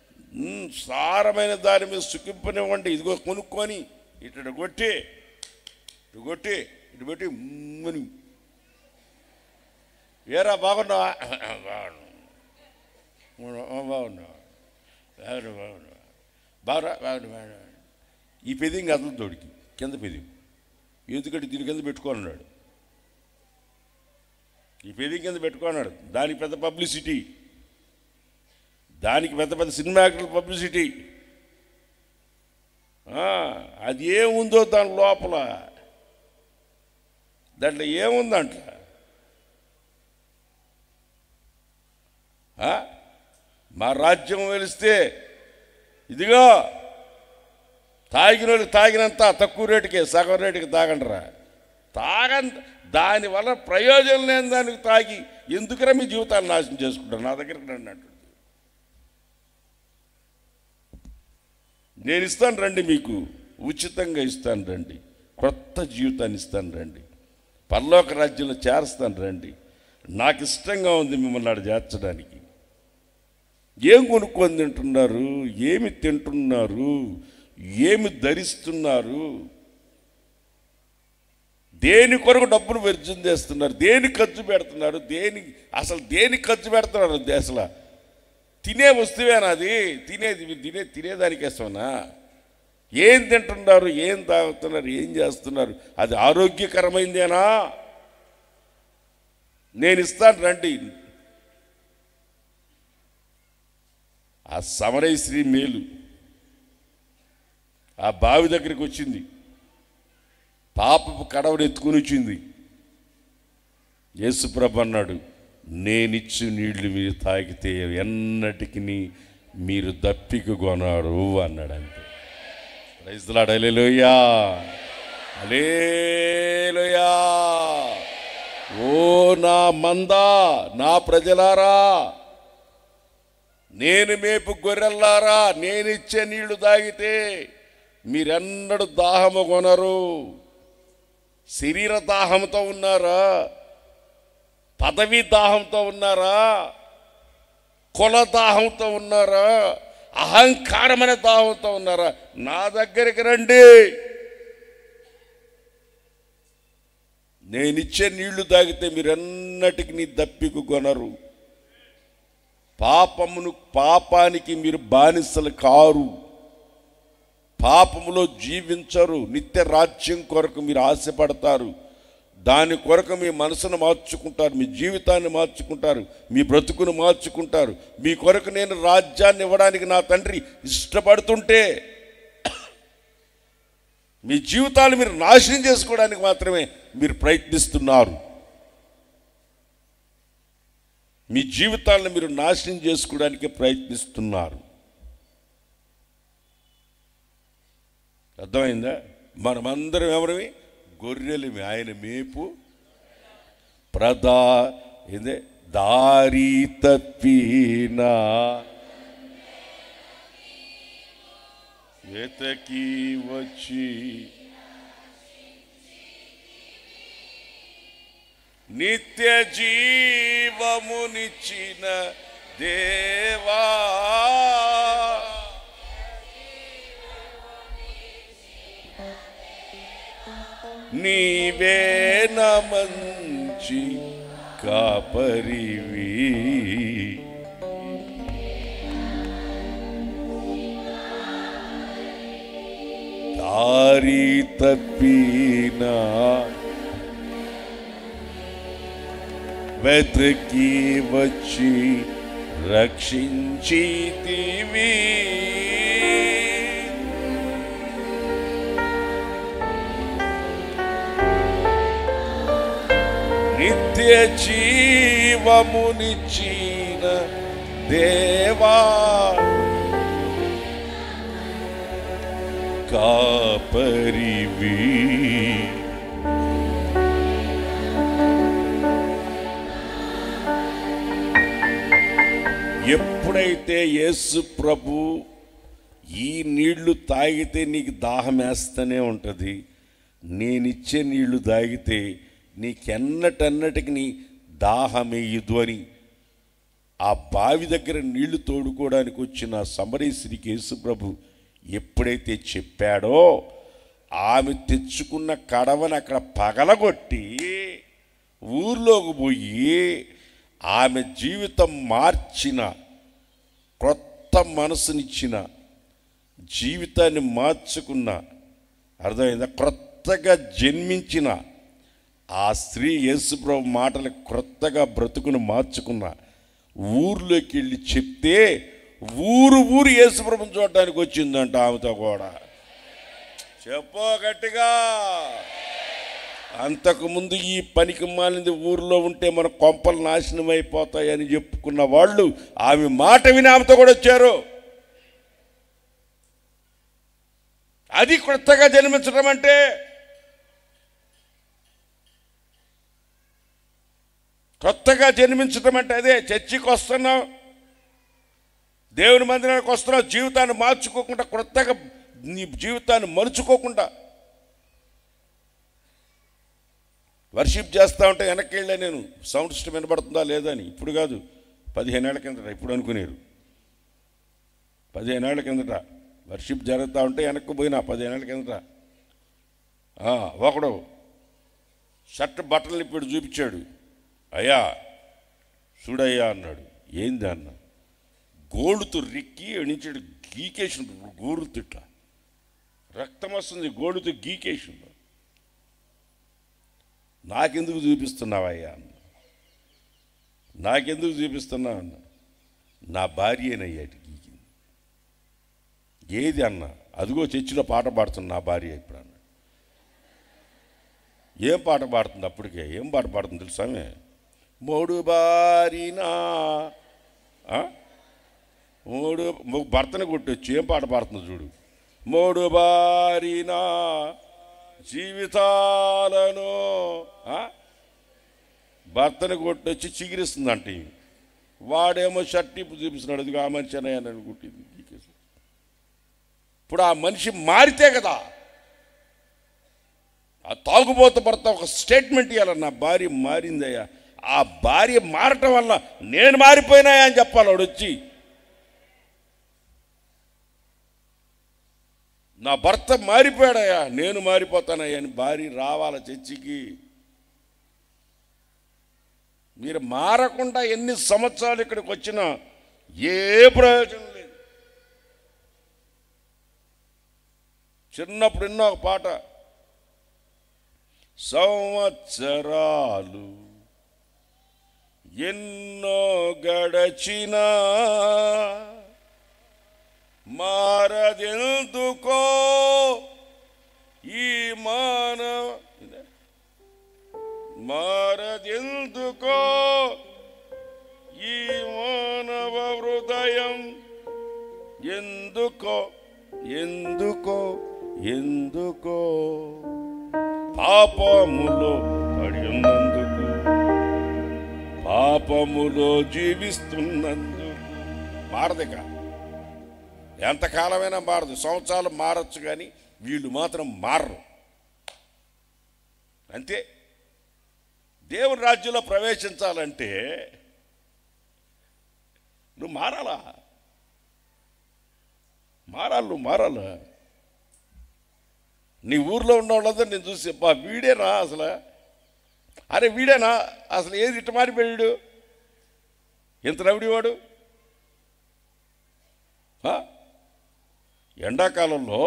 సారమైన దాని మీద సుఖింపనివ్వండి. ఇదిగో కొనుక్కొని ఇటు కొట్టి ఇటు పెట్టి ముని ఏరా బాగున్నావా? బాగున్నా. ఈ పెదింగ్ అతను తోడికి కింద పెదింగ్ ఎందుకంటే దీని కింద పెట్టుకోన్నాడు. ఈ పెదింగ్ కింద పెట్టుకున్నాడు. దానికి పెద్ద పబ్లిసిటీ, దానికి పెద్ద పెద్ద సినిమా యాక్టర్ల పబ్లిసిటీ. అది ఏముందో దాని లోపల, దాంట్లో ఏముందంట? మా రాజ్యం వెలిస్తే ఇదిగో తాగిన వాళ్ళకి తాగినంత తక్కువ రేటుకే, సగం రేటుకి తాగండిరా. దానివల్ల ప్రయోజనం లేని దానికి తాగి ఎందుకురా మీ జీవితాన్ని నాశనం చేసుకుంటారు? నా దగ్గరికి రండి అంటుంది. నేను ఇస్తాను రండి, మీకు ఉచితంగా ఇస్తాను రండి, కొత్త జీవితాన్ని ఇస్తాను రండి, పరలోక రాజ్యంలో చేరుస్తాను రండి. నాకు ఇష్టంగా ఉంది మిమ్మల్ని ఆడ చేర్చడానికి. ఏం కొనుక్కొని తింటున్నారు? ఏమి తింటున్నారు? ఏమి ధరిస్తున్నారు? దేని కొరకు డబ్బులు వ్యర్థం చేస్తున్నారు? దేని ఖర్చు పెడుతున్నారు? దేని ఖర్చు పెడుతున్నారు? అసలు తినే వస్తువేనా అది? తినేదానికేసమనా? ఏం తింటున్నారు? ఏం తాగుతున్నారు? ఏం చేస్తున్నారు? అది ఆరోగ్యకరమైందేనా? నేను ఇస్తాను రండి. ఆ సమరయ స్త్రీ మేలు ఆ బావి దగ్గరికి వచ్చింది, పాపపు కడవను ఎత్తుకుని వచ్చింది. యేసుప్రభు అన్నాడు, నేనిచ్చు నీళ్లు మీరు తాగితే ఎన్నటికి మీరు దప్పిక కొనరు అన్నాడు. అంతే. Praise the Lord. Hallelujah, hallelujah. ఓ నా మందా, నా ప్రజలారా, నేను మేపు గొర్రెల్లారా, నేనిచ్చే నీళ్లు తాగితే మీరెన్నడూ దాహము కొనరు. శరీర దాహంతో ఉన్నారా? పదవి దాహంతో ఉన్నారా? కుల దాహంతో ఉన్నారా? అహంకారమైన దాహంతో ఉన్నారా? నా దగ్గరికి రండి, నేనిచ్చే నీళ్లు తాగితే మీరెన్నటికి దప్పిక కొనరు. పాపానికి మీరు బానిసలు కారు, పాపములో జీవించరు. నిత్య రాజ్యం కొరకు మీరు ఆశపడతారు. దాని కొరకు మీ మనసును మార్చుకుంటారు, మీ జీవితాన్ని మార్చుకుంటారు, మీ బ్రతుకును మార్చుకుంటారు. మీ కొరకు నేను రాజ్యాన్ని ఇవ్వడానికి నా తండ్రి ఇష్టపడుతుంటే మీ జీవితాలు మీరు నాశనం చేసుకోవడానికి మాత్రమే మీరు ప్రయత్నిస్తున్నారు. మీ జీవితాలను మీరు నాశనం చేసుకోవడానికి ప్రయత్నిస్తున్నారు. అర్థమైందా? మనమందరం ఎవరివి? గొర్రెలమి. ఆయన మేపు దారి తప్పినా వెతకి వచ్చి నిత్య జీవమునిచ్చిన దేవా, నీవే నా మంచి కాపరివి. దారి తప్పినా వెతకి వచ్చి రక్షించితివి. నిత్య జీవమునిచ్చిన దేవా, కాపరివి. ఎప్పుడైతే యేసు ప్రభు ఈ నీళ్లు తాగితే నీకు దాహం వేస్తూనే ఉంటుంది, నేనిచ్చే నీళ్లు తాగితే నీకెన్నటన్నటికి నీ దాహమేయదు అని ఆ బావి దగ్గర నీళ్లు తోడుకోవడానికి వచ్చిన సమరీశ్వరికి యేసు ప్రభు ఎప్పుడైతే చెప్పాడో, ఆమె తెచ్చుకున్న కడవని అక్కడ పగలగొట్టి ఊర్లోకి పోయి ఆమె జీవితం మార్చిన, కొత్త మనసునిచ్చిన, జీవితాన్ని మార్చుకున్న, అర్థమైందా, కొత్తగా జన్మించిన ఆ స్త్రీ యేసుప్రభు మాటలు కొత్తగా బ్రతుకును మార్చుకున్న, ఊర్లోకి వెళ్ళి చెప్తే ఊరు యేసుప్రభుని చూడటానికి వచ్చిందంట ఆమెతో కూడా. చెప్పో గట్టిగా. అంతకుముందు ఈ పనికి మాలింది ఊరిలో ఉంటే మన కొంపలు నాశనం అయిపోతాయని చెప్పుకున్న వాళ్ళు ఆమె మాట విని ఆమెతో కూడా వచ్చారు. అది కొత్తగా జన్మించడం అంటే. కొత్తగా జన్మించడం అంటే అదే. చర్చికి వస్తున్నాం, దేవుని మందిరానికి వస్తున్నావు, జీవితాన్ని మార్చుకోకుండా, కొత్తగా నీ జీవితాన్ని మలుచుకోకుండా వర్షిప్ చేస్తూ ఉంటే వెనక్కి వెళ్ళా నేను, సౌండ్ సిస్టమ్ వినబడుతుందా లేదా అని. ఇప్పుడు కాదు, 15 ఏళ్ల కిందట. ఇప్పుడు అనుకునేరు 15 ఏళ్ల కిందట వర్షిప్ జరుగుతూ ఉంటే వెనక్కి పోయినా 15 ఏళ్ల కిందట. ఒకడు షర్ట్ బట్టలు ఇప్పుడు చూపించాడు. అయ్యా చూడయ్యా అన్నాడు. ఏంది అన్న? గోళ్ళుతో రిక్కి ఎణించాడు, గీకేసిన గోరుతో ఇట్లా రక్తం వస్తుంది, గోళ్ళుతో గీకేసిండు. నాకెందుకు చూపిస్తున్నావయ్యా అన్న. నాకెందుకు చూపిస్తున్నావు అన్న. నా భార్యనయ్యాటి గీకింది. ఏది అన్న? అదిగో చర్చిలో పాట పాడుతున్నా నా భార్య ఇప్పుడు అన్న. ఏం పాట పాడుతుంది? అప్పటికే ఏం పాట పాడుతుంది తెలుసామే? మూడు బారినా మూడు భర్తను కొట్టొచ్చు ఏం పాట పాడుతుంది చూడు. మూడు బారినా జీవితాలను భర్తను కొట్టొచ్చి చిగిరిస్తుందంట. వాడేమో షర్ట్ ఇప్పు చూపిస్తున్నాడు, అదిగో ఆ మనిషి అని కుట్టింది. ఇప్పుడు ఆ మనిషి మారితే కదా. ఆ తాగుబోతు భర్త ఒక స్టేట్మెంట్ ఇవ్వాలి, నా భార్య మారిందయ్యా. ఆ భార్య మారటం వల్ల నేను మారిపోయినాయా అని చెప్పాలి. వాడు వచ్చి నా భర్త మారిపోయాడయ్యా, నేను మారిపోతానయ్యా అని భార్య రావాల చర్చికి. మీరు మారకుండా ఎన్ని సంవత్సరాలు ఇక్కడికి వచ్చినా ఏ ప్రయోజనం లేదు. చిన్నప్పుడు ఎన్నో ఒక పాట, సంవత్సరాలు ఎన్నో గడచినా మారదెందుకో ఈ మానవ, మారదెందుకో ఈ మానవ హృదయం, ఎందుకో ఎందుకో ఎందుకో పాపములో పడి ఉన్నందుకు, పాపములో జీవిస్తున్నందుకు. మారదిక ఎంతకాలమైనా మారదు. సంవత్సరాలు మారచ్చు కానీ వీళ్ళు మాత్రం మారరు. అంతే. దేవుని రాజ్యంలో ప్రవేశించాలంటే నువ్వు మారాలా, నువ్వు మారాలా. నీ ఊర్లో ఉన్న వాళ్ళందరూ నేను చూసి వీడేనా అసలు, అరే వీడేనా అసలు, ఏది ఇట్ట మారిపోయాడు, ఎంత రవిడివాడు. ఎండాకాలంలో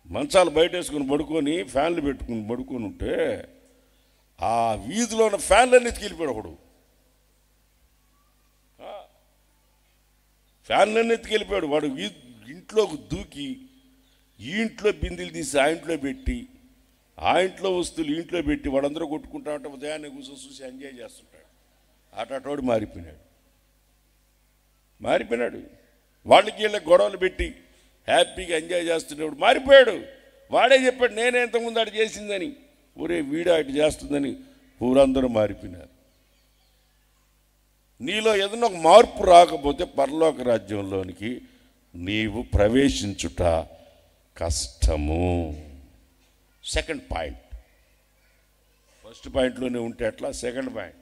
మంచాలు బయట వేసుకుని పడుకొని ఫ్యాన్లు పెట్టుకుని పడుకొని ఉంటే ఆ వీధిలో ఉన్న ఫ్యాన్లన్నీ ఎత్తుకెళ్ళిపోయాడు ఒకడు. ఫ్యాన్లన్నీ ఎత్తుకెళ్ళిపోయాడు. వాడు ఇంట్లోకి దూకి ఈ ఇంట్లో బిందెలు తీసి ఆ ఇంట్లో పెట్టి ఆ ఇంట్లో వస్తువులు ఇంట్లో పెట్టి వాడందరూ కొట్టుకుంటా ఉంటే ఉదయాన్నే కూర్చొని చూసి ఎంజాయ్ చేస్తుంటాడు. ఆటోడు మారిపోయినాడు. వాళ్ళకి వీళ్ళకి గొడవలు పెట్టి హ్యాపీగా ఎంజాయ్ చేస్తున్నప్పుడు మారిపోయాడు. వాడే చెప్పాడు నేనే ఇంతకుముందు అటు చేసిందని. ఊరే వీడు అటు చేస్తుందని ఊరందరూ మారిపోయినారు. నీలో ఏదైనా ఒక మార్పు రాకపోతే పరలోక రాజ్యంలోనికి నీవు ప్రవేశించుట కష్టము. Second point. ఫస్ట్ పాయింట్లోనే ఉంటే అట్లా. సెకండ్ పాయింట్,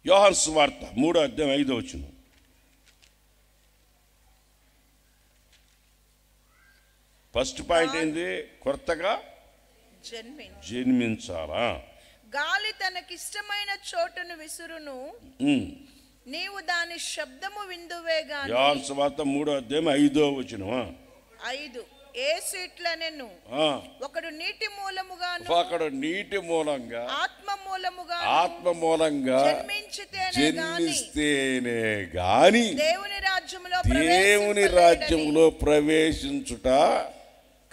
యోహాను సువార్త 3:5. ఫస్ట్ పాయింట్ ఏంది? కొత్తగా జన్మించాలా. గాలి తనకిష్టమైన చోటును విసురును, నీవు దాని శబ్దము విందువే గాని. యోహాను సువార్త 3:5. 5 యేసు ఇట్లనెను, ఒకడు నీటి మూలముగాను, ఒకడు నీటి మూలంగా ఆత్మ మూలముగా జన్మిస్తేనే గాని దేవుని రాజ్యములో ప్రవేశించుట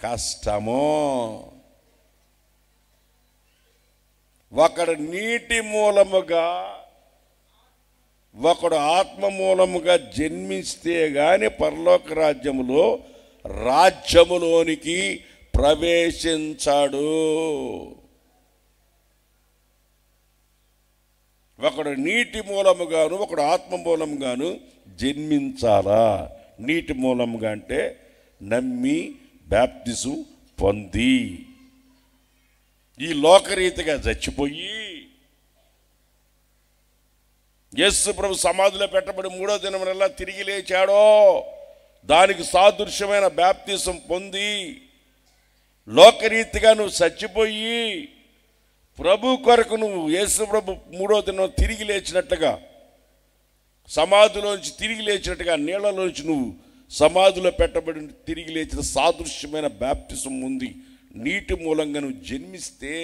కష్టము. ఒకడు నీటి మూలముగా ఒకడు ఆత్మ మూలముగా జన్మిస్తే గాని పరలోక రాజ్యములోనికి ప్రవేశించాడు. ఒకడు నీటి మూలముగాను ఒకడు ఆత్మ మూలముగాను జన్మించాలా. నీటి మూలముగా అంటే నమ్మి బాప్తిసం పొంది ఈ లోకరీతిగా చచ్చిపోయి యేసు ప్రభు సమాధిలో పెట్టబడి 3వ దినమున తిరిగి లేచాడో దానికి సాదృశ్యమైన బాప్తిసం పొంది లోకరీతిగా నువ్వు చచ్చిపోయి ప్రభు కొరకు నువ్వు యేసు ప్రభు 3వ దినం తిరిగి లేచినట్లుగా సమాధిలోంచి తిరిగి లేచినట్టుగా నీళ్లలోంచి నువ్వు సమాధిలో పెట్టబడి తిరిగి లేచిన సాదృశ్యమైన బాప్తిసం ఉంది. నీటి మూలంగా నువ్వు జన్మిస్తే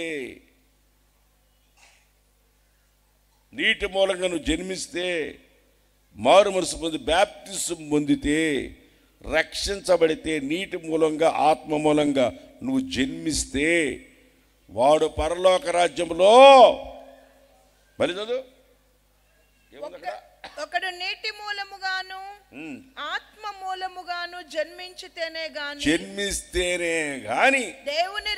మారు మనసు పొంది బాప్తిసం పొందితే రక్షించబడితే నీటి మూలంగా ఆత్మ మూలంగా నువ్వు జన్మిస్తే వాడు పరలోక రాజ్యంలో మరి చదువు ఒకడు నీటి మూలముగాను ఆత్మ మూలముగాను జన్మిస్తేనే గాని దేవుని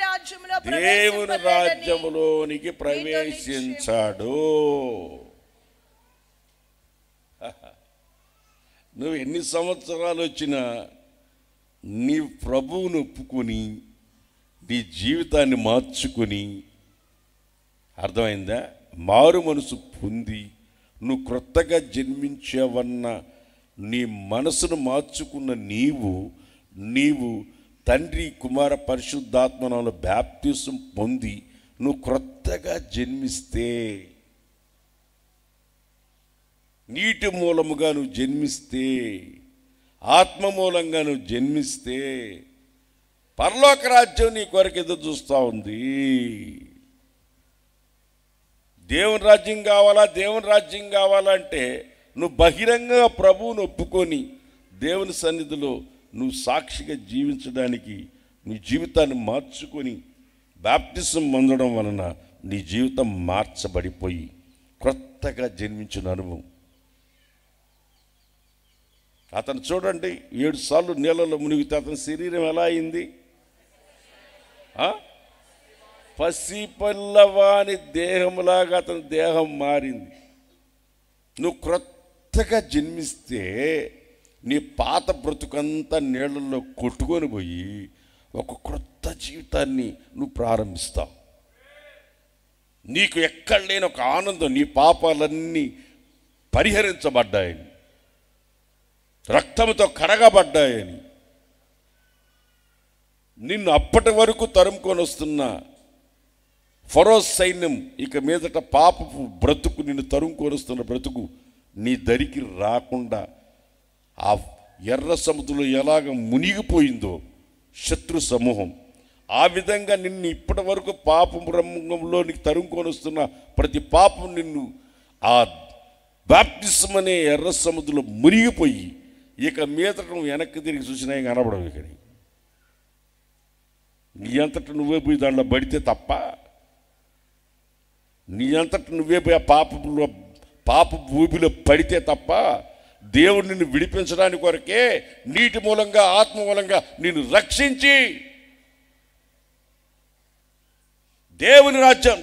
రాజ్యములోనికి ప్రవేశించాడు. నువ్వు ఎన్ని సంవత్సరాలు వచ్చినా నీ ప్రభువును ఒప్పుకొని నీ జీవితాన్ని మార్చుకొని, అర్థమైందా, మారు మనసు పొంది నువ్వు క్రొత్తగా జన్మించావన్న నీ మనసును మార్చుకున్న నీవు తండ్రి కుమార పరిశుద్ధాత్మలో బాప్తిసం పొంది నువ్వు క్రొత్తగా జన్మిస్తే, నీటి మూలముగా నువ్వు జన్మిస్తే, ఆత్మ మూలంగా నువ్వు జన్మిస్తే పరలోక రాజ్యం నీ కొరకు ఎదురు చూస్తూ ఉంది. దేవుని రాజ్యం కావాలంటే నువ్వు బహిరంగ ప్రభువును ఒప్పుకొని దేవుని సన్నిధిలో నువ్వు సాక్షిగా జీవించడానికి నీ జీవితాన్ని మార్చుకొని బాప్తిసం పొందడం వలన నీ జీవితం మార్చబడిపోయి కొత్తగా జన్మించిన అనుభవం. అతను చూడండి 7 సార్లు నీళ్ళలో మునిగితే అతని శరీరం ఎలా అయింది? పసిపిల్లవాని దేహంలాగా అతని దేహం మారింది. నువ్వు క్రొత్తగా జన్మిస్తే నీ పాత బ్రతుకంతా నీళ్ళల్లో కొట్టుకొని పోయి ఒక క్రొత్త జీవితాన్ని నువ్వు ప్రారంభిస్తావు. నీకు ఎక్కడ లేని ఒక ఆనందం, నీ పాపాలన్నీ పరిహరించబడ్డాయని, రక్తంతో కడగబడ్డాయని, నిన్ను అప్పటి వరకు తరుముకొని వస్తున్న ఫరో సైన్యం ఇక మీదట పాపపు బ్రతుకు, నిన్ను తరుముకొని వస్తున్న బ్రతుకు నీ దరికి రాకుండా ఆ ఎర్ర సముద్రంలో ఎలాగ మునిగిపోయిందో శత్రు సమూహం, ఆ విధంగా నిన్ను ఇప్పటి వరకు పాపం రంగంలోనికి తరుముకొని వస్తున్న ప్రతి పాపం నిన్ను ఆ బాప్టిజం అనే ఎర్ర సముద్రంలో మునిగిపోయి ఇక మీదట నువ్వు వెనక్కి తిరిగి చూసినా ఏం కనబడవు. ఇక నీ అంతట నువ్వే పోయి దాంట్లో పడితే తప్ప, నీ అంతట నువ్వే పోయి ఆ పాప ఊబిలో పడితే తప్ప దేవుడు నిన్ను విడిపించడానికి కొరకే నీటి మూలంగా ఆత్మ మూలంగా నిన్ను రక్షించి దేవుని రాజ్యం.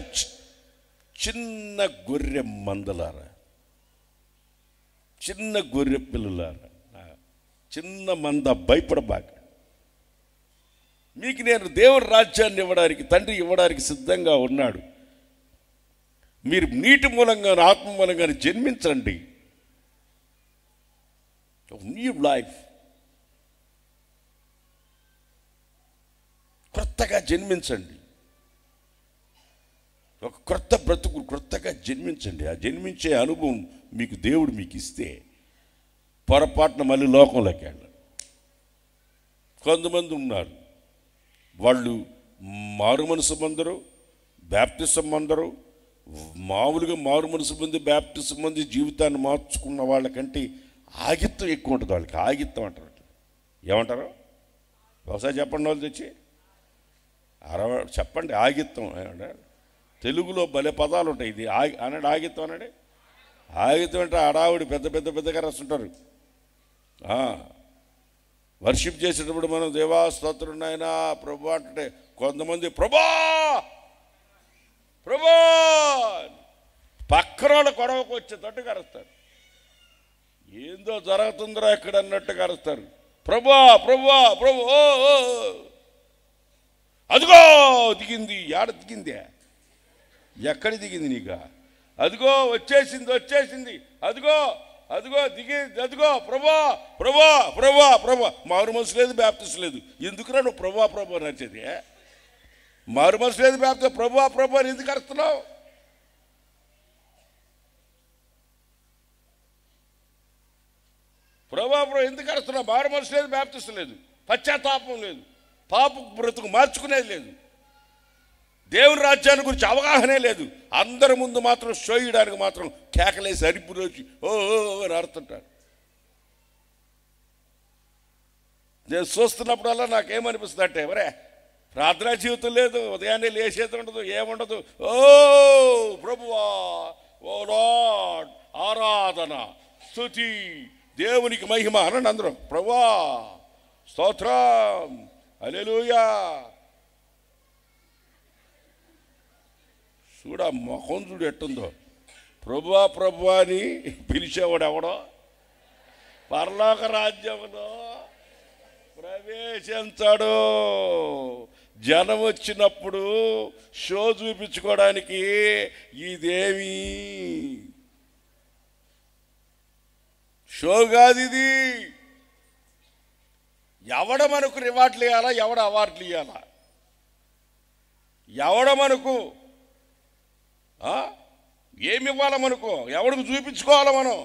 చిన్న గొర్రె మందలారా, చిన్న గొర్రె పిల్లలారా, చిన్న మంద భయపడబాక. మీకు నేను దేవుని రాజ్యాన్ని ఇవ్వడానికి తండ్రి ఇవ్వడానికి సిద్ధంగా ఉన్నాడు. మీరు నీటి మూలంగా ఆత్మ మూలంగా జన్మించండి. న్యూ లైఫ్, కొత్తగా జన్మించండి. ఒక కొత్త బ్రతుకు, కొత్తగా జన్మించండి. ఆ జన్మించే అనుభవం మీకు దేవుడు మీకు ఇస్తే పొరపాటున మళ్ళీ లోకంలోకి వెళ్ళారు. కొంతమంది ఉన్నారు, వాళ్ళు మారు మనసు పొందరు, బ్యాప్టిజం పొందరు. మామూలుగా మారు మనసు పొంది బ్యాప్టిజం పొంది జీవితాన్ని మార్చుకున్న వాళ్ళకంటే ఆగిత్తం ఎక్కువ ఉంటుంది. వాళ్ళకి ఆగిత్తం అంటారు. ఏమంటారు? ఒకసారి చెప్పండి, వాళ్ళు తెచ్చి చెప్పండి. ఆగిత్తం తెలుగులో భలే పదాలు ఉంటాయి. ఇది అన్నాడు ఆగిత్తం అన్నాడు. ఆగిత్తం అంటే ఆడావిడి పెద్దగా రాస్తుంటారు. వర్షిప్ చేసేటప్పుడు మనం దేవా స్తోత్రం నాయనా ప్రభు అంటే కొంతమంది ప్రభా పక్కన వాళ్ళ గొడవకు వచ్చేటట్టుగా అరుస్తారు. ఏందో జరుగుతుందిరా ఇక్కడ అన్నట్టుగా అరుస్తారు. ప్రభా ప్రభా ప్రభు, అదిగో దిగింది. ఏడ దిగిందే? ఎక్కడ దిగింది నీకు? అదిగో వచ్చేసింది, అదిగో అదిగో ప్రభా ప్రభా ప్రభా ప్రభా. మారు మనసు లేదు, బ్యాప్టిజం లేదు. ఎందుకురా నువ్వు ప్రభా నచ్చేది? మారు మనసు లేదు, బ్యాప్టిజం ప్రభా అని ఎందుకు అరుస్తున్నావు? ప్రభా ఎందుకు అరుస్తున్నావు? మారు మనసు లేదు, బ్యాప్టిజం లేదు, పశ్చాత్తాపం లేదు, పాప బ్రతుకు మార్చుకునేది లేదు, దేవుని రాజ్యాన్ని గురించి అవగాహనే లేదు. అందరి ముందు మాత్రం షో ఇయడానికి మాత్రం కేకలేసి అరిపు రోజు ఓ అని ఆడుతుంటారు. నేను చూస్తున్నప్పుడల్లా నాకేమనిపిస్తుంది అంటే, మరే ప్రార్థనా జీవితం లేదు, ఉదయాన్నే లేచేది ఉండదు, ఏముండదు. ఓ ప్రభువా, ఓ లార్డ్, ఆరాధన, స్తుతి, దేవునికి మహిమ అనండి అందరూ. ప్రభువా స్తోత్రం, హల్లెలూయా. చూడ మొహం చూడు ఎట్టుందో. ప్రభువా అని పిలిచేవాడు ఎవడో పరలోక రాజ్యంలో ప్రవేశించాడు. జనం వచ్చినప్పుడు షో చూపించుకోవడానికి ఇదేమి షో కాదు ఇది. ఎవడ మనకు రివార్డులు ఇవ్వాలా, ఎవడ అవార్డులు ఇవ్వాలా, ఎవడ మనకు ఏమి ఇవ్వాలా, మనకు ఎవడికి చూపించుకోవాలా, మనం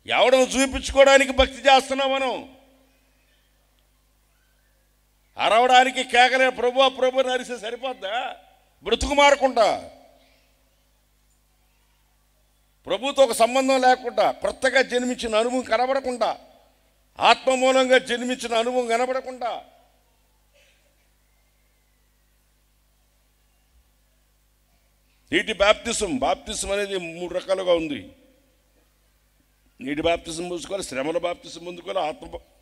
ఎవడను చూపించుకోవడానికి భక్తి చేస్తున్నాం. మనం అరవడానికి కేకలే ప్రభు నరిస్తే సరిపోద్దా? బ్రతుకు మారకుండా, ప్రభుతో ఒక సంబంధం లేకుండా, కొత్తగా జన్మించిన అనుభవం కనబడకుండా, ఆత్మ మూలంగా జన్మించిన అనుభవం కనబడకుండా, నీటి బాప్తిజం అనేది 3 రకాలుగా ఉంది. నీటి బాప్తిజం పొందుకోవాలి, శ్రమల బాప్తిజం పొందుకోవాలి,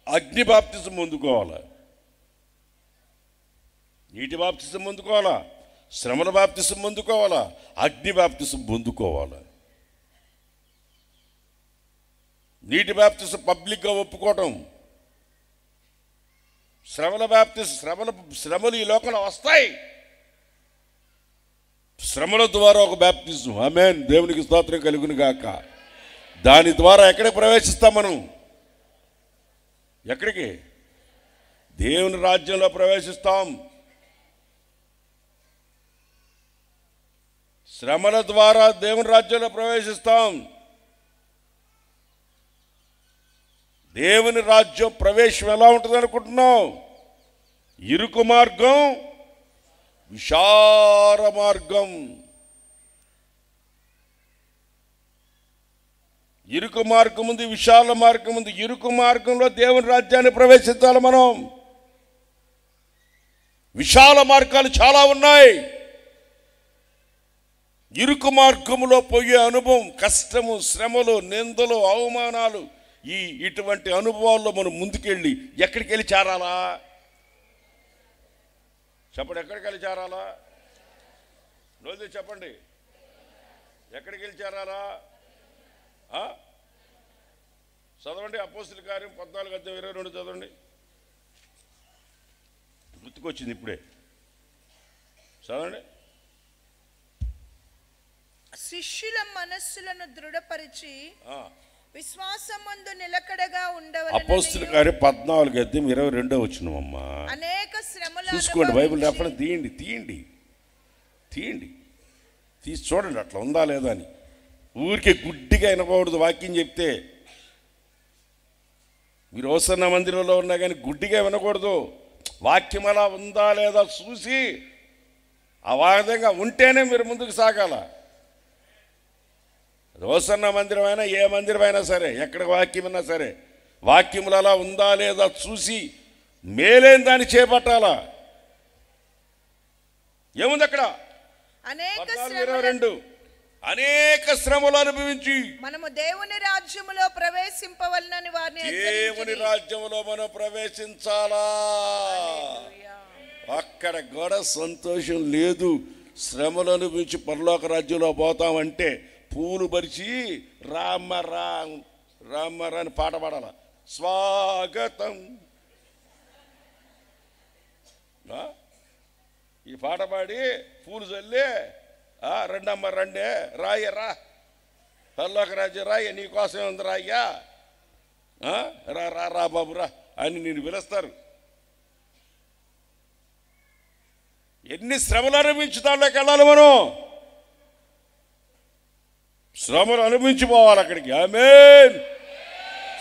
అగ్ని బాప్తిజం పొందుకోవాలి. నీటి బాప్తిజం పొందుకోవాలా, శ్రమల బాప్తిజం పొందుకోవాలా, అగ్ని బాప్తిజం పొందుకోవాలా. నీటి బాప్తిజం పబ్లిక్గా ఒప్పుకోవటం, శ్రమల బాప్తిజం శ్రమలు ఈ లోకంలో వస్తాయి. శ్రమల ద్వారా ఒక బాప్తిజం. ఆమేన్, దేవునికి స్తోత్రం కలుగును గాక. దాని ద్వారా ఎక్కడికి ప్రవేశిస్తాం మనం? ఎక్కడికి? దేవుని రాజ్యంలో ప్రవేశిస్తాం. శ్రమల ద్వారా దేవుని రాజ్యంలో ప్రవేశిస్తాం. దేవుని రాజ్యం ప్రవేశం ఎలా ఉంటుంది అనుకుంటున్నావు? ఇరుకు మార్గం, విశాల మార్గం. ఇరుకు మార్గం ఉంది, విశాల మార్గం ఉంది. ఇరుకు మార్గంలో దేవుని రాజ్యాన్ని ప్రవేశించాలి మనం. విశాల మార్గాలు చాలా ఉన్నాయి. ఇరుకు మార్గములో పోయే అనుభవం, కష్టము, శ్రమలు, నిందలు, అవమానాలు, ఇటువంటి అనుభవాల్లో మనం ముందుకెళ్ళి ఎక్కడికి వెళ్ళి చేరాలా చెప్పండి? ఎక్కడికి వెళ్ళి చేరాలా? రోజు చెప్పండి, ఎక్కడికి వెళ్ళి చేరాలా? చదవండి, అపోస్తలుల కార్యం 14:22 చదవండి. గుర్తుకొచ్చింది ఇప్పుడే, చదవండి. శిష్యుల మనస్సులను దృఢపరిచి విశ్వాసమందు నిలకడగా ఉండవలెనని. అపోస్తలుల కార్యం 14:22 అమ్మా. అనేక శ్రమలు చూసుకోండి, బైబిల్ రెఫరెన్స్ తీయండి, తీసి చూడండి అట్లా ఉందా లేదా అని. ఊరికే గుడ్డిగా వినకూడదు. వాక్యం చెప్తే మీరు హోసన్న మందిరంలో ఉన్నా కానీ గుడ్డిగా వినకూడదు. వాక్యం అలా ఉందా లేదా చూసి ఆ విధంగా ఉంటేనే మీరు ముందుకు సాగాల. హోసన్న మందిరం అయినా ఏ మందిరం అయినా సరే, ఎక్కడ వాక్యం ఉన్నా సరే, వాక్యములు అలా ఉందా లేదా చూసి మేలేని దాన్ని చేపట్టాలా. ఏముంది అక్కడ? 22 అనేక శ్రమలు అనుభవించి మనము దేవుని రాజ్యములో ప్రవేశింపవలనని వారిని దేవుని రాజ్యములో మనం ప్రవేశించాలా. అక్కడ కూడా సంతోషం లేదు. శ్రమలు అనుభవించి పరలోక రాజ్యంలో పోతామంటే పూలు పరిచి రామ అని పాట పాడాల. స్వాగతం, ఈ పాట పాడి పూలు చల్లి రెండమ్మ రండే రాయ్యరా పరలోక రాజ్యం రాయ్య, నీకోసమే ఉంది రాయ్యా, రా బాబు రా అని నేను పిలుస్తారు. ఎన్ని శ్రమలు అనుభవించి దాంట్లోకి వెళ్ళాలి మనం. శ్రమలు అనుభవించిపోవాలి అక్కడికి. ఆమేన్.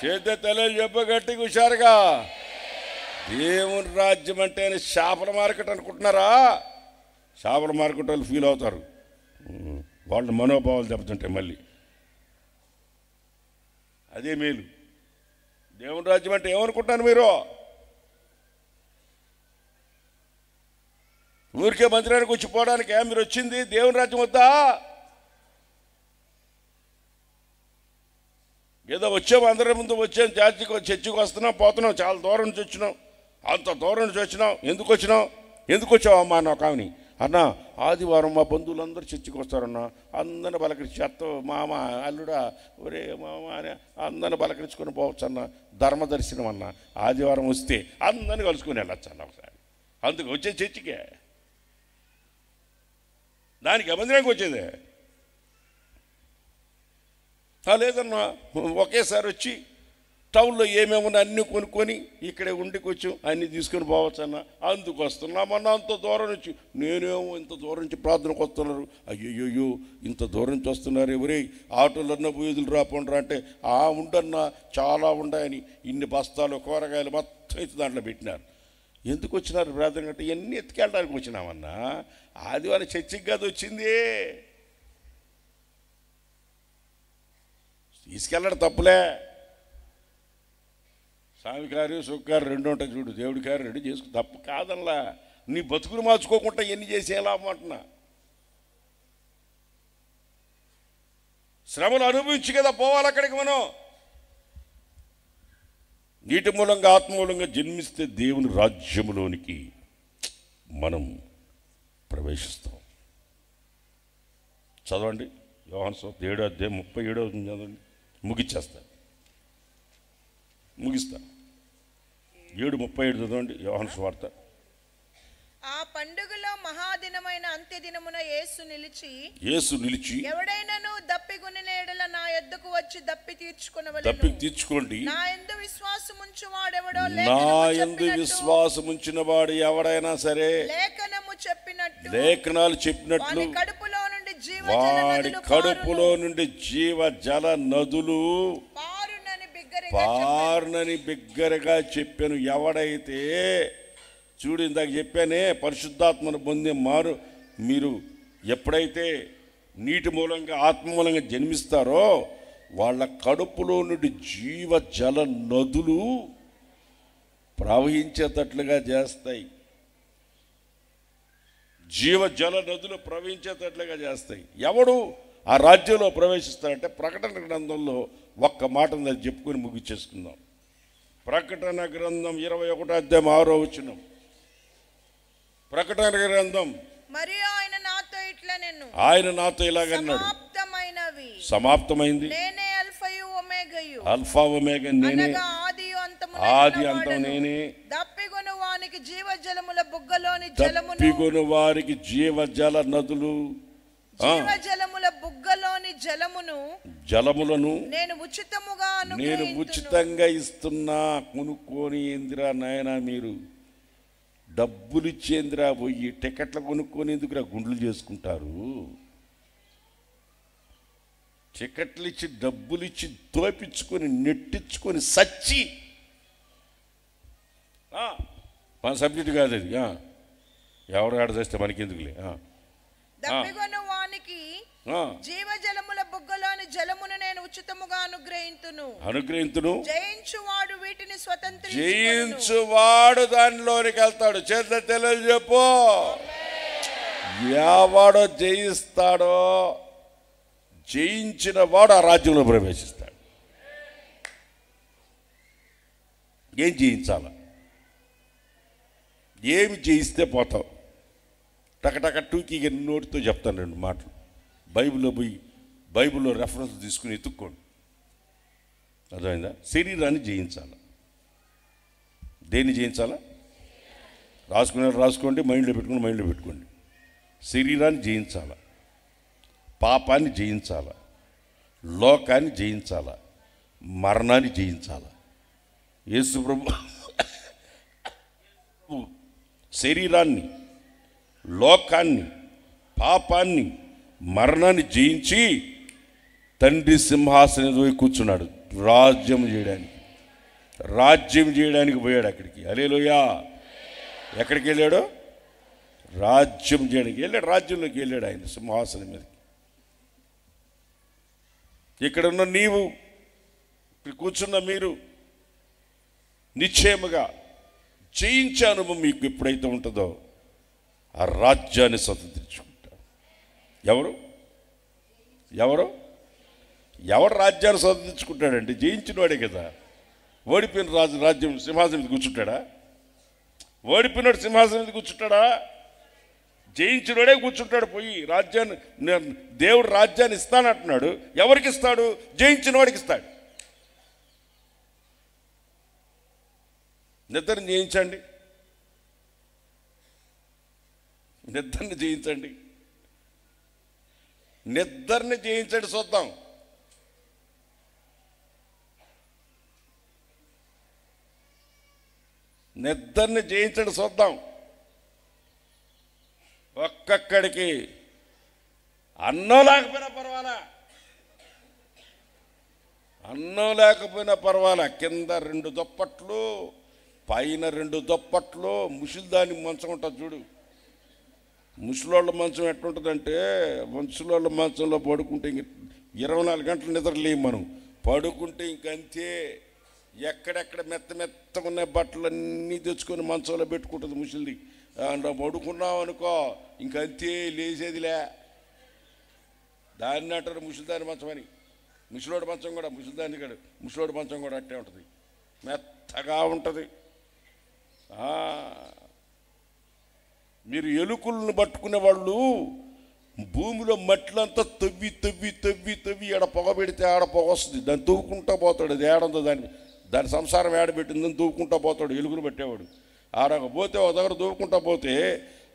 చేతే తల్లి చెప్ప గట్టిగా హుషారుగా. దేవుని రాజ్యం అంటే చేపల మార్కెట్ అనుకుంటున్నారా? చేపల మార్కెట్ వాళ్ళు ఫీల్ అవుతారు, వాళ్ళ మనోభావాలు దెబ్బతింటాయి. మళ్ళీ అదే మేలు. దేవుని రాజ్యం అంటే ఏమనుకుంటున్నారు మీరు? ఊరికే మందిరానికి వచ్చి పోవడానికి మీరు వచ్చింది? దేవుని రాజ్యం వద్దా? ఏదో వచ్చాము, అందరి ముందు వచ్చాము, చర్చికి వస్తున్నాం, పోతున్నాం, చాలా దూరం నుంచి వచ్చినాం, అంత దూరం నుంచి వచ్చినాం. ఎందుకు వచ్చావు అమ్మా అన్న ఒక ఆమెని. అన్న ఆదివారం మా బంధువులందరూ చర్చికి వస్తారన్న, అందరిని పలకరించి అత్త మామ అల్లుడా ఒరే మామ అని అందరిని పలకరించుకొని పోవచ్చు అన్న. ధర్మదర్శనం అన్న, ఆదివారం వస్తే అందరిని కలుసుకొని వెళ్ళొచ్చు అన్న ఒకసారి. అందుకు వచ్చే చర్చికే, దానికి మందిరానికి వచ్చేదే లేదన్నా. ఒకేసారి వచ్చి టౌన్లో ఏమేమన్నా అన్నీ కొనుక్కొని ఇక్కడే ఉండికొచ్చాం, అన్నీ తీసుకొని పోవచ్చు అన్న. అందుకు వస్తున్నామన్నా అంత దూరం నుంచి. నేనేమో ఇంత దూరం నుంచి ప్రార్థనకు వస్తున్నారు. అయ్యయ్యో ఇంత దూరం నుంచి వస్తున్నారు ఎవరే, ఆటోలన్నా వీధులు రాకుండా అంటే ఉండన్నా చాలా ఉన్నాయని ఇన్ని బస్తాలు కూరగాయలు మొత్తం అయితే దాంట్లో పెట్టినారు. ఎందుకు వచ్చినారు ప్రార్థన అంటే ఇవన్నీ ఎత్తుకెళ్ళడానికి వచ్చినామన్నా. ఆదివారం చర్చికి కాదు వచ్చింది, తీసుకెళ్ళడం తప్పులే. స్వామి కార్యం సుఖకారు రెండు ఉంటాయి చూడు, దేవుడి కార్యం రెండు చేసుకు తప్పు కాదల్లా. నీ బతుకులు మార్చుకోకుండా ఎన్ని చేసేలా అంటున్నా. శ్రమలు అనుభవించి కదా పోవాలి అక్కడికి మనం. నీటి మూలంగా ఆత్మ మూలంగా జన్మిస్తే దేవుని రాజ్యములోనికి మనం ప్రవేశిస్తాం. చదవండి యోహాను సువార్త 7:37 చదవండి. ముగిస్తా 7:37 చదవండి యోహాను సువార్త. ఆ పండుగలో మహాదినమైన అంత్యదినమున యేసు నిలిచి ఎవడైనాను దప్పిగొనిన ఎడల నా యొద్దకు వచ్చి దప్పి తీర్చుకోండి. నా యందు విశ్వాసముంచిన వాడు ఎవడైనా సరే లేఖనాలు చెప్పినట్లు వాడి కడుపులో నుండి జీవజల నదులు పారునని బిగ్గరగా చెప్పాను. ఎవడైతే చూడు, ఇందాక చెప్పానే, పరిశుద్ధాత్మను పొందే మీరు ఎప్పుడైతే నీటి మూలంగా ఆత్మ మూలంగా జన్మిస్తారో వాళ్ళ కడుపులో నుండి జీవ జల నదులు ప్రవహించేటట్లుగా చేస్తాయి. జీవ జల నదులు ప్రవహించేటట్లుగా చేస్తాయి. ఎవడు ఆ రాజ్యంలో ప్రవేశిస్తారంటే ప్రకటన గ్రంథంలో ఒక్క మాట చెప్పుకొని ముగిచేసుకుందాం. ప్రకటన గ్రంథం 21వ అధ్యాయం 6వ వచనం. ప్రకటన గ్రంథం. మరియు ఆయన నాతో ఇట్లనెను, ఆయన నాతో ఇలాగన్నాడు, సమాప్తమైంది. నేనే అల్ఫాయు ఒమేగాయు. అల్ఫా ఒమేగా నేనే, ఆది అంతం నేనే. దప్పిగొను వానికి జీవజలముల బుగ్గలోని జలమును, దప్పిగొను వారికి జీవజల నదులు, జీవజలముల బుగ్గలోని జలములను నేను ఉచితంగా ఇస్తున్నా. కొనుక్కొని ఏందిరా నాయన, మీరు డబ్బులు ఇచ్చేందిరా, పోయి టికెట్లు కొనుక్కొని ఎందుకురా గుండ్లు చేసుకుంటారు? టికెట్లు ఇచ్చి డబ్బులు ఇచ్చి తోపించుకొని నెట్టించుకొని సచ్చి, మన సబ్జెక్టు కాదు అది. ఎవరు ఆడ చేస్తే మనకెందుకులే. జీవజలముల బుగ్గలోని జలమును నేను ఉచితముగా అనుగ్రహింతును. జయించువాడు వీటిని జయించువాడు దానిలోనికి వెళ్తాడు. చేతుల తెల్లలు చెప్పు. ఎవడో జయిస్తాడో, జయించిన వాడు ఆ రాజ్యంలో ప్రవేశిస్తాడు. ఏం జయించాల? ఏమి జయిస్తే పోతావు? టకటక టూకీగా నోటితో చెప్తాను 2 మాటలు. బైబిల్లో పోయి బైబిల్లో రెఫరెన్స్ తీసుకుని ఎత్తుక్కోండి. అర్థమైందా? శరీరాన్ని జయించాల. దేన్ని జయించాలా? రాసుకోండి, మైండ్లో పెట్టుకోండి. శరీరాన్ని జయించాల, పాపాన్ని జయించాల, లోకాన్ని జయించాల, మరణాన్ని జయించాల. యేసు ప్రభు శరీరాన్ని, లోకాన్ని, పాపాన్ని, మరణాన్ని జయించి తండ్రి సింహాసనం పోయి కూర్చున్నాడు. రాజ్యం చేయడానికి పోయాడు అక్కడికి. హల్లెలూయా. ఎక్కడికి వెళ్ళాడు? రాజ్యం చేయడానికి వెళ్ళాడు. రాజ్యంలోకి వెళ్ళాడు ఆయన సింహాసనం మీదకి. ఇక్కడున్న నీవు, ఇక్కడ కూర్చున్న మీరు నిశ్చయముగా జయించే అనుభవం మీకు ఎప్పుడైతే ఉంటుందో ఆ రాజ్యాన్ని స్వతంత్రించుకుంటారు. ఎవరు రాజ్యాన్ని స్వతంత్రించుకుంటాడంటే జయించిన వాడే కదా. ఓడిపోయిన రాజ్యం సింహాసనం మీద కూర్చుంటాడా? ఓడిపోయినాడు సింహాసనం మీద కూర్చుంటాడా? జయించినోడే కూర్చుంటాడు. పోయి రాజ్యాన్ని, దేవుడు రాజ్యాన్ని ఇస్తానంటున్నాడు. ఎవరికి ఇస్తాడు? జయించిన వాడికి ఇస్తాడు. నిద్రని జయించండి, నిద్రని జయించండి, నిద్రని జయించండి. చూద్దాం. నిద్రని జయించండి, చూద్దాం. ఒక్కొక్కడికి అన్నం లేకపోయినా పర్వాలా, కింద 2 దుప్పట్లు, పైన 2 దుప్పట్లు. ముసలిదాని మంచం ఉంటుంది చూడు. ముసలోళ్ళ మంచం ఎట్లుంటుందంటే, ముసలోళ్ళ మంచంలో పడుకుంటే ఇంక 24 గంటలు నిద్ర లేము మనం. పడుకుంటే ఇంకంతే. ఎక్కడెక్కడ మెత్తగా ఉన్న బట్టలన్నీ తెచ్చుకొని మంచంలో పెట్టుకుంటుంది ముసలిది. అందులో పడుకున్నాం అనుకో ఇంకంతే, లేచేదిలే. దాన్ని అంటారు ముసలిదాని మంచం అని. ముసలోడి మంచం కూడా, ముసలిదాన్ని కాదు, ముసలోడి మంచం కూడా అట్టే ఉంటుంది, మెత్తగా ఉంటుంది. మీరు ఎలుకలను పట్టుకునే వాళ్ళు భూమిలో మట్టిలంతా తవ్వి ఆడ పొగ పెడితే ఆడ పొగ వస్తుంది. దాన్ని తవ్వుకుంటా పోతాడు. అది ఏడందో దాని సంసారం ఏడబెట్టిందని తవ్వుకుంటా పోతాడు ఎలుగులు పట్టేవాడు. ఆడకపోతే ఒక దగ్గర తవ్వుకుంటా పోతే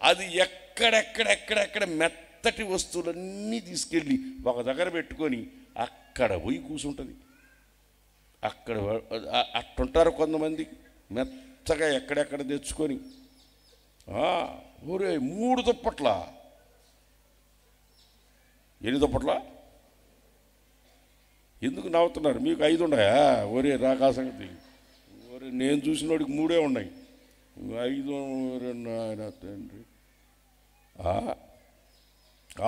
అది ఎక్కడెక్కడ మెత్తటి వస్తువులన్నీ తీసుకెళ్ళి ఒక దగ్గర పెట్టుకొని అక్కడ పోయి కూర్చుంటుంది. అక్కడ అట్టుంటారు కొంతమంది, మెత్తగా ఎక్కడెక్కడ తెచ్చుకొని. ఊరే 3 దుప్పట్ల, 8 దుప్పట్ల. ఎందుకు నవ్వుతున్నారు? మీకు 5 ఉన్నాయా? ఒరే రాకా సంగతి. ఒరే నేను చూసినోడికి 3 ఉన్నాయి. 5 నాయన తండ్రి.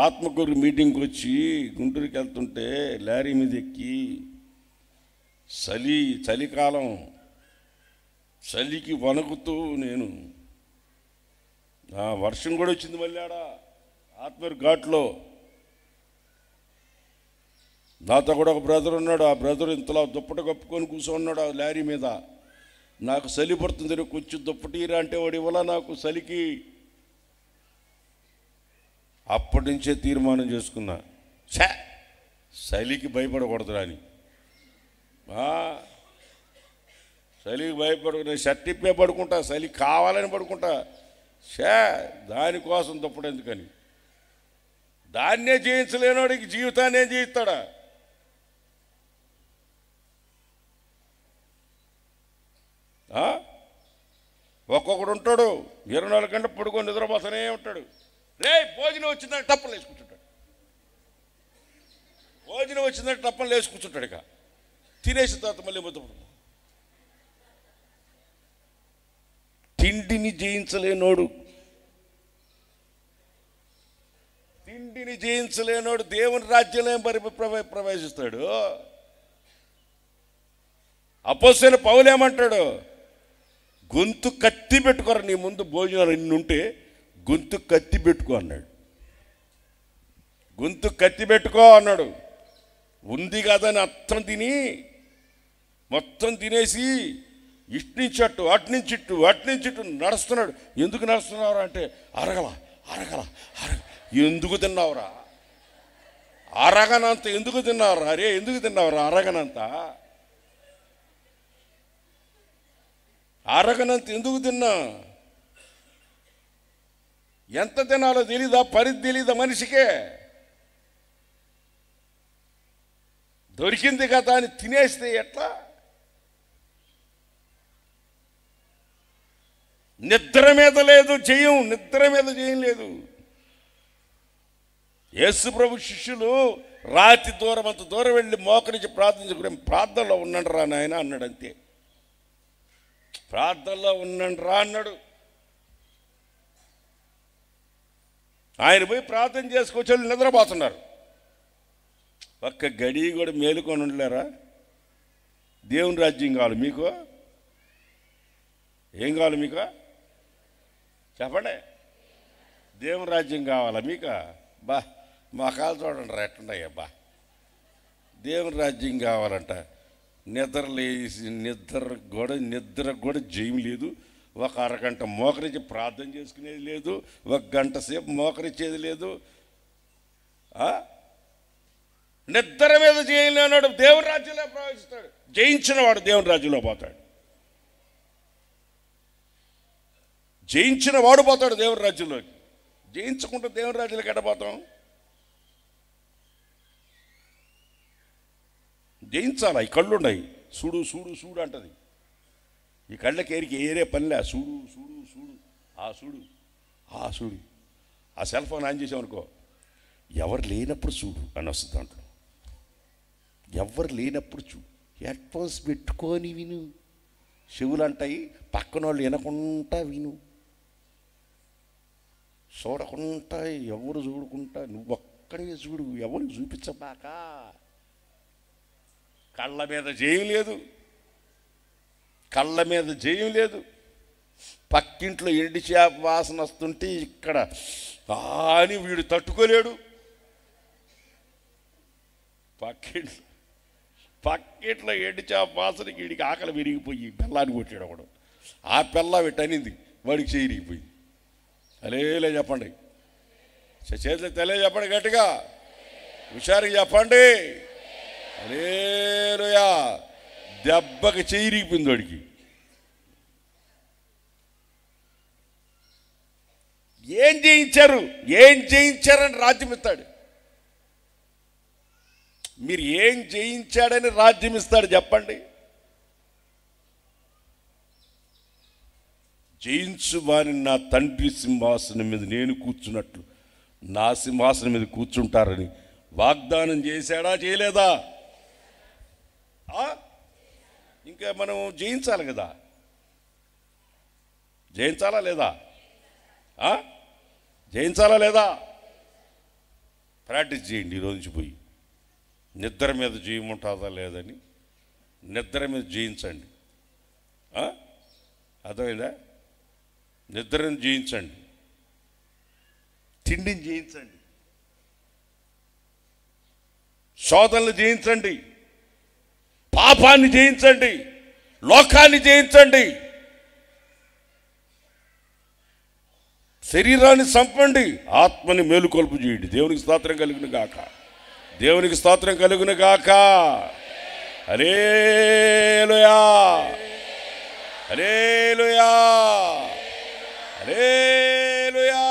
ఆత్మకూరు మీటింగ్కి వచ్చి గుంటూరుకి వెళ్తుంటే లారీ మీద ఎక్కి చలికాలం చలికి వణుకుతూ నేను వర్షం కూడా వచ్చింది మళ్ళీ ఆడ ఆత్మకూరు ఘాట్లో. నాతో కూడా ఒక బ్రదర్ ఉన్నాడు. ఆ బ్రదర్ ఇంతలా దుప్పటి కప్పుకొని కూర్చోన్నాడు ఆ లారీ మీద. నాకు చలి పడుతుంది, కొంచెం దుప్పటీరా అంటే వాడు ఇవ్వాల నాకు చలికి. అప్పటి నుంచే తీర్మానం చేసుకున్నా, చలికి భయపడకూడదురా అని. చలికి భయపడకుండా షర్ట్ ఇప్పే పడుకుంటా, చలి కావాలని పడుకుంటా. దానికోసం దుప్పటి ఎందుకని? దాన్నే జయించలేనోడికి జీవితాన్ని ఏం చేయిస్తాడా? ఒక్కొక్కడు ఉంటాడు 24 గంటలు పడుకొని నిద్రపోతూనే ఉంటాడు. భోజనం వచ్చిందంటే టప్పలు వేసి కూర్చుంటాడు. భోజనం వచ్చిందంటే టప్పలు వేసి కూర్చుంటాడు. ఇక తినేసిన తర్వాత మళ్ళీ ముద్దపడు. తిండిని జయించలేనోడు దేవుని రాజ్యంలో ఏం ప్రవేశిస్తాడు? అపోస్తలుడైన పౌలు ఏమంటాడు? గొంతు కత్తి పెట్టుకోరు, నీ ముందు భోజనాలు ఇన్ని ఉంటే గొంతు కత్తి పెట్టుకో అన్నాడు. గొంతు కత్తి పెట్టుకో అన్నాడు. ఉంది కాదని మొత్తం తినేసి ఇట్నుంచట్టు అట్నుంచిట్టు నడుస్తున్నాడు. ఎందుకు నడుస్తున్నావురా అంటే అరగల. ఎందుకు తిన్నావురా? అరగనంత ఎందుకు తిన్నావురా? అరే ఎందుకు తిన్నావురా అరగనంత ఎందుకు తిన్నా? ఎంత తినాలో తెలీదా? పరిధి తెలీదా మనిషికే? దొరికింది కదా అని తినేస్తే ఎట్లా? నిద్ర మీద జయం లేదు. యేసు ప్రభు శిష్యులు రాతి అంత దూరం వెళ్ళి మోకరించి ప్రార్థించుకునే ప్రార్థనలో ఉండండి రా నాయన అన్నాడు. అంతే, ప్రార్థనలో ఉండండి రా అన్నాడు. ఆయన పోయి ప్రార్థన చేసుకొచ్చి వాళ్ళు నిద్రపోతున్నారు. ఒక్క గడి కూడా మేలుకొని ఉండలేరా? దేవుని రాజ్యం కావాలి మీకు? ఏం కావాలి మీకు? చెప్పండి. దేవుని రాజ్యం కావాలా మీకు? మా కాలు చూడండి రా ఎట్టున్నాయ్యా. దేవుని రాజ్యం కావాలంట. నిద్ర కూడా జయం లేదు. ఒక అరగంట మోకరించి ప్రార్థన చేసుకునేది లేదు. 1 గంట సేపు మోకరించేది లేదు. నిద్ర మీద జయం లేనాడు దేవుని రాజ్యంలో ప్రవేశిస్తాడు. జయించిన వాడు దేవుని రాజ్యంలో పోతాడు. జయించిన వాడు పోతాడు దేవుని రాజ్యంలోకి. జయించకుండా దేవుని రాజ్యంలోకి ఎడపోతాం? జయించాలా? ఈ కళ్ళు ఉన్నాయి, చూడు అంటది. ఈ కళ్ళకి ఏరే పనిలే. చూడు. ఆ సెల్ ఫోన్ ఆన్ చేసామనుకో, ఎవరు లేనప్పుడు చూడు అని వస్తుంది దాంట్లో. ఎవరు లేనప్పుడు చూడు. హెడ్ ఫోన్స్ పెట్టుకొని విను. చెవులు అంటాయి, పక్కన వాళ్ళు వినకుండా విను. చూడకుండా ఎవరు చూడకుండా నువ్వు ఒక్కడే చూడు. ఎవరు చూపించబాక. కళ్ళ మీద జయం లేదు. పక్కింట్లో ఎండి చేప వాసన వస్తుంటే ఇక్కడ అని వీడు తట్టుకోలేడు. పక్కింట్లో ఎండి చేప వాసనకి వీడికి ఆకలి విరిగిపోయి బెల్లాన్ని కొట్టాడు ఒకడు. ఆ పిల్ల పెట్టనింది, వాడికి చేరిగిపోయింది. అలేలే చెప్పండి. చేతులు తెలే చెప్పండి, గట్టిగా హుషారుగా చెప్పండి. హల్లెలూయా. దెబ్బకి చేరిగిపోయింది వాడికి. ఏం జయించారని రాజ్యం ఇస్తాడు. మీరు ఏం జయించాడని రాజ్యం ఇస్తాడు చెప్పండి. జయించు వాని నా తండ్రి సింహాసనం మీద నేను కూర్చున్నట్లు నా సింహాసనం మీద కూర్చుంటారని వాగ్దానం చేశాడా చేయలేదా? ఇంకా మనం జయించాలి కదా. జయించాలా లేదా? జయించాలా లేదా? ప్రాక్టీస్ చేయండి ఈరోజు నుంచి పోయి. నిద్ర మీద జయం ఉంటుందా లేదని నిద్ర మీద జయించండి. అర్థమైందా? నిద్రను జయించండి, తిండిని జయించండి, శోధనలు జయించండి, పాపాన్ని జయించండి, లోకాన్ని జయించండి, శరీరాన్ని చంపండి, ఆత్మని మేలుకొల్పు చేయండి. దేవునికి స్తోత్రం కలుగును గాక, దేవునికి స్తోత్రం కలుగును గాక. హల్లెలూయా, హల్లెలూయా, హల్లెలూయా.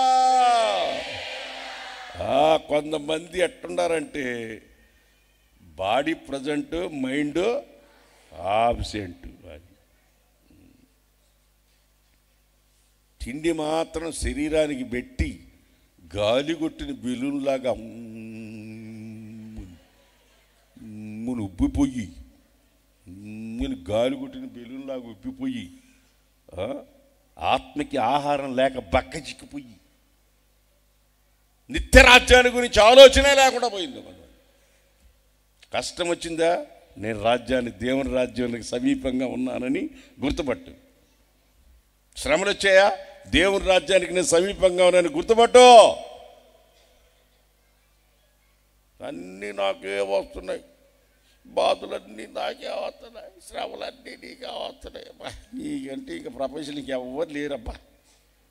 కొంతమంది ఎట్టున్నారంటే బాడీ ప్రజెంట్, మైండ్ ఆబ్సెంట్. తిండి మాత్రం శరీరానికి పెట్టి గాలి కొట్టిన బెలూన్లాగా ఉబ్బిపోయి, గాలి కొట్టిన బెలూన్లాగా ఉబ్బిపోయి, ఆత్మకి ఆహారం లేక బక్క చిక్కిపోయి నిత్యరాజ్యాన్ని గురించి ఆలోచనే లేకుండా పోయింది. కష్టం వచ్చిందా? నేను రాజ్యాన్ని, దేవుని రాజ్యానికి సమీపంగా ఉన్నానని గుర్తుపట్టు. శ్రమలు వచ్చాయా? దేవుని రాజ్యానికి నేను సమీపంగా ఉన్నానని గుర్తుపట్టు. అన్నీ నాకే వస్తున్నాయి, బాధలన్నీ నాకే వస్తున్నాయి, శ్రమలన్నీ నీకే వస్తున్నాయి. నీకంటే ఇక ప్రపంచం నీకు ఎవరు లేరబ్బా,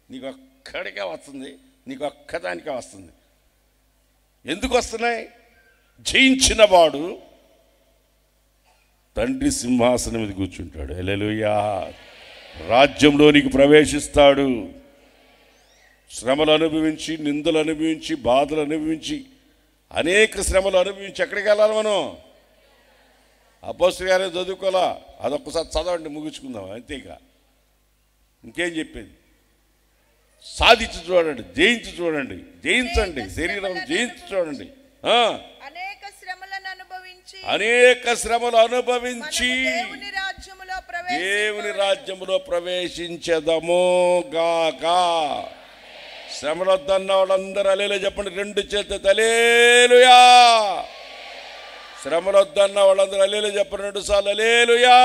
నీకు ఒక్కడికే వస్తుంది, నీకు ఒక్కదానికే వస్తుంది. ఎందుకు వస్తున్నాయి? జయించిన వాడు తండ్రి సింహాసనం మీద కూర్చుంటాడు. హల్లెలూయా. రాజ్యంలోనికి ప్రవేశిస్తాడు. శ్రమలు అనుభవించి, నిందలు అనుభవించి, బాధలు అనుభవించి, అనేక శ్రమలు అనుభవించి ఎక్కడికి వెళ్ళాలి మనం? అపోస్తలుల కార్యాలు చదువుకోవాలా? అదొక్కసారి చదవండి, ముగించుకుందాం అంతేగా. ఇంకేం చెప్పేది? సాధించి చూడండి, జయించి చూడండి, జయించండి, శరీరం జయించి చూడండి. అనేక శ్రమలు అనుభవించి దేవుని రాజ్యములో ప్రవేశించదము గాక. శ్రమలు వద్దన్న వాళ్ళందరూ హల్లెలూయా చెప్పండి. రెండు చేతులు హల్లెలూయా. శ్రమలు వద్దన్న వాళ్ళందరూ హల్లెలూయా చెప్పండి. రెండు సార్లు హల్లెలూయా.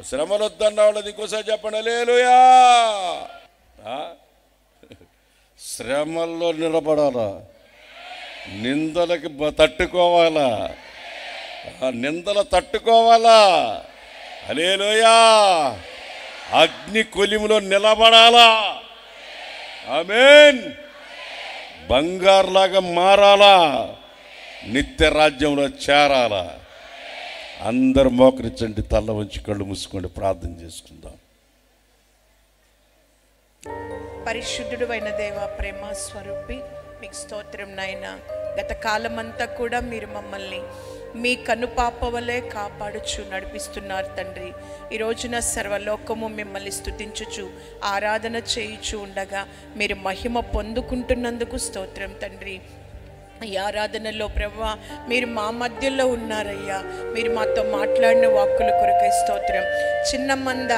శ్రమలు వద్దన్న వాళ్ళది ఇంకోసారి చెప్పండి హల్లెలూయా. శ్రమల్లో నిలబడాలా, నిందలకి తట్టుకోవాలా, నిందలు తట్టుకోవాలా. హల్లెలూయా. అగ్ని కొలిమిలో నిలబడాలా. ఆమేన్. బంగారులాగా మారాలా, నిత్య రాజ్యంలో చేరాలా. అందరు మోకరించండి, తల్ల వంచి కళ్ళు మూసుకోండి, ప్రార్థన చేసుకుందాం. పరిశుద్ధుడు అయిన దేవ, ప్రేమ స్వరూపి, మీకు స్తోత్రం నాయనా. గత కాలమంతా కూడా మీరు మమ్మల్ని మీ కనుపాప వలె కాపాడుచు నడిపిస్తున్నారు తండ్రి. ఈ రోజున సర్వలోకము మిమ్మల్ని స్తుతించుచు ఆరాధన చేయుచు ఉండగా మీరు మహిమ పొందుకుంటున్నందుకు స్తోత్రం తండ్రి. ఈ ఆరాధనలో ప్రభువా మీరు మా మధ్యలో ఉన్నారయ్యా. మీరు మాతో మాట్లాడిన వాక్కుల కొరకై స్తోత్రం. చిన్న మంద